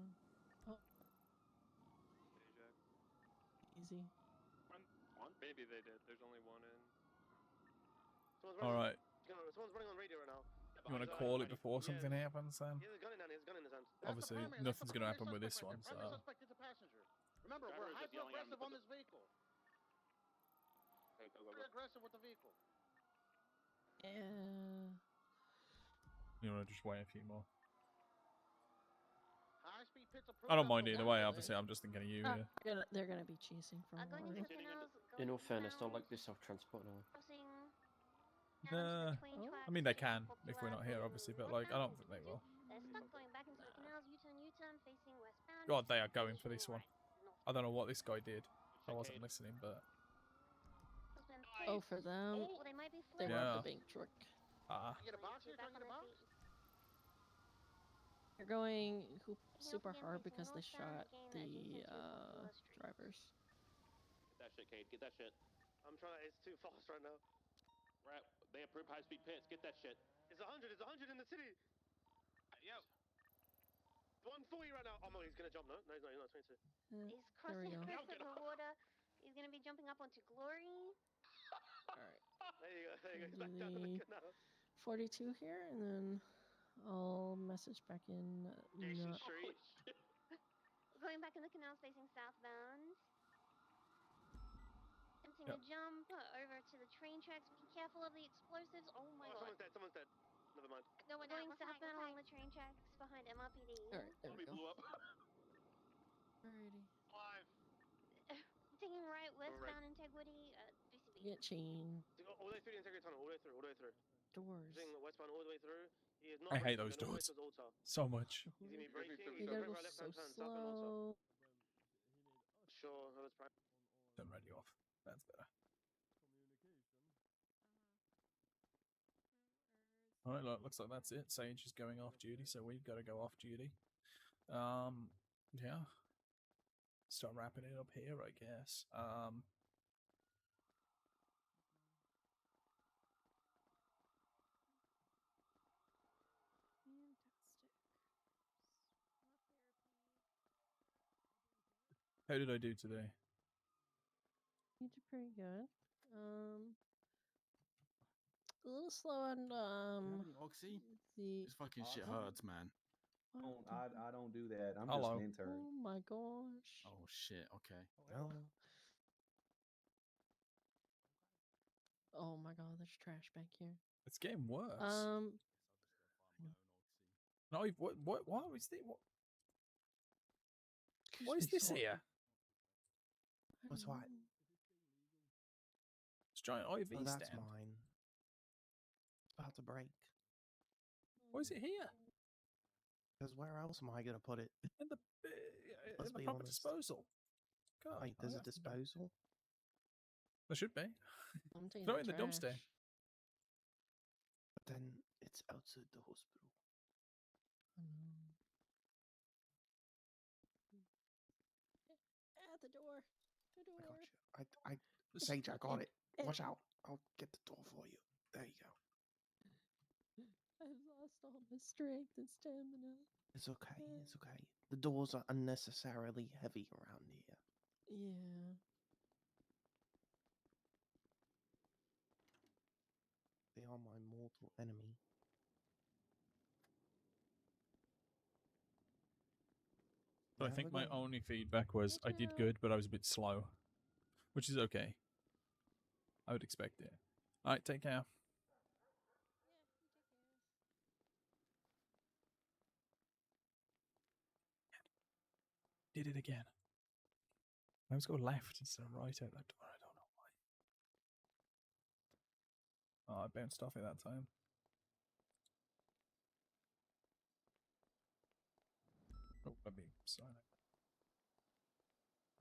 Oh. Easy. One? Maybe they did. There's only one in. All right. Someone's running on radio right now. You want to call it before something happens, then? He has a gun in hand. He has a gun in his hand. Obviously, nothing's going to happen with this one, so... Suspect is a passenger. Remember, we're hyper aggressive on this vehicle. Very aggressive with the vehicle. Yeah. You want to just wait a few more? High speed pits approved. I don't mind either way, obviously, I'm just thinking of you here. They're gonna be chasing from In all fairness, don't like this self-transport now. Nah, I mean they can if we're not here, obviously, but like I don't think they will. They're stuck going back into the canals, U-turn, facing westbound. God, they are going for this one. I don't know what this guy did. I wasn't listening, but oh, for them, Well, they might be they flipped. want the bank truck. Get a box here, trying to get a box? They're going super hard because they shot the drivers. Get that shit, Kate. Get that shit. I'm trying. It's too fast right now. Right. They approve high-speed pits. Get that shit. It's 100. It's 100 in the city. Yo. 140 right now. Oh no, he's gonna jump. No, he's not. He's not. 22. He's crossing across the water. He's gonna be jumping up onto Glory. Alright. There you go. There you go. He's Do back down in the canal. 42 here, and then I'll message back in. Jason Street. Going back in the canals facing southbound. Attempting a jump over to the train tracks. Be careful of the explosives. Oh my god. Someone's dead. Someone's dead. Never mind. No, we're going southbound along the train tracks behind MRPD. Alright, there we go. Blew up. Alrighty. 5. Taking right westbound Integrity. BCB. Get chain. All the way through the Integrity Tunnel. All the way through. All the way through. Doors. Taking westbound all the way through. He is not. I hate those doors so much. He's gonna be braking. You gotta go so slow. Sure, that was prime. Turn radio off. That's better. Alright, look, looks like that's it. Sage is going off duty, so we've got to go off duty. Yeah. Start wrapping it up here, I guess. How did I do today? You did pretty good. A little slow on Oxy? the This fucking shit hurts, man. I don't do that. I'm Hello. just an intern. Oh my gosh. Oh shit, okay. Oh my god, there's trash back here. It's getting worse. No, why is this? What is this here? What's what? It's giant IV Oh, that's stand. mine. It's about to break. Why is it here? Because where else am I going to put it? In the Let's be proper honest. disposal. God, Wait, there's a disposal? There should be. I'm taking Throw the it in the dumpster. trash. But then it's outside the hospital. At the door. The door. I got you. Sage, I got it. Watch out. I'll get the door for you. There you go. I've lost all my strength and stamina. It's okay. It's okay. The doors are unnecessarily heavy around here. Yeah. They are my mortal enemy. But I think my only feedback was I did good, but I was a bit slow, which is okay. I would expect it. All right, take care. Did it again. I always go left instead of right out that door. I don't know why. Oh, I bounced off it that time. Oh, let me sign it.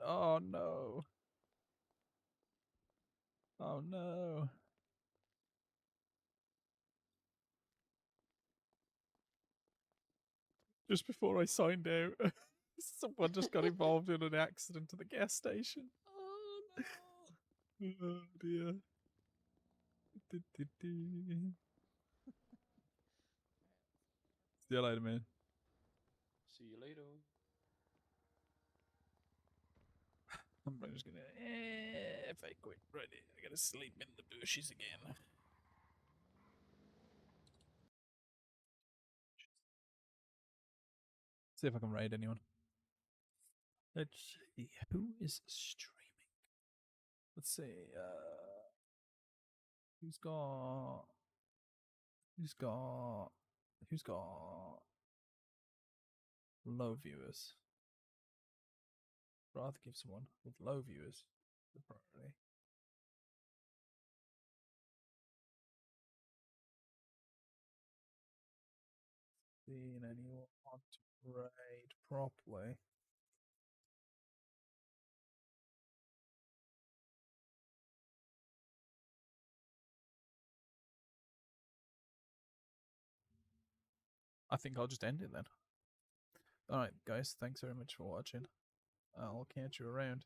Oh no. Oh no. Just before I signed out, someone just got involved in an accident at the gas station. Oh no. Oh dear. See you later, man. See you later. I'm just gonna fake quick. Right, I gotta sleep in the bushes again. See if I can raid anyone. Let's see who is streaming. Let's see. Who's got low viewers? I'd rather give someone with low viewers the priority. Seeing anyone want to raid properly? I think I'll just end it then. Alright, guys, thanks very much for watching. I'll catch you around.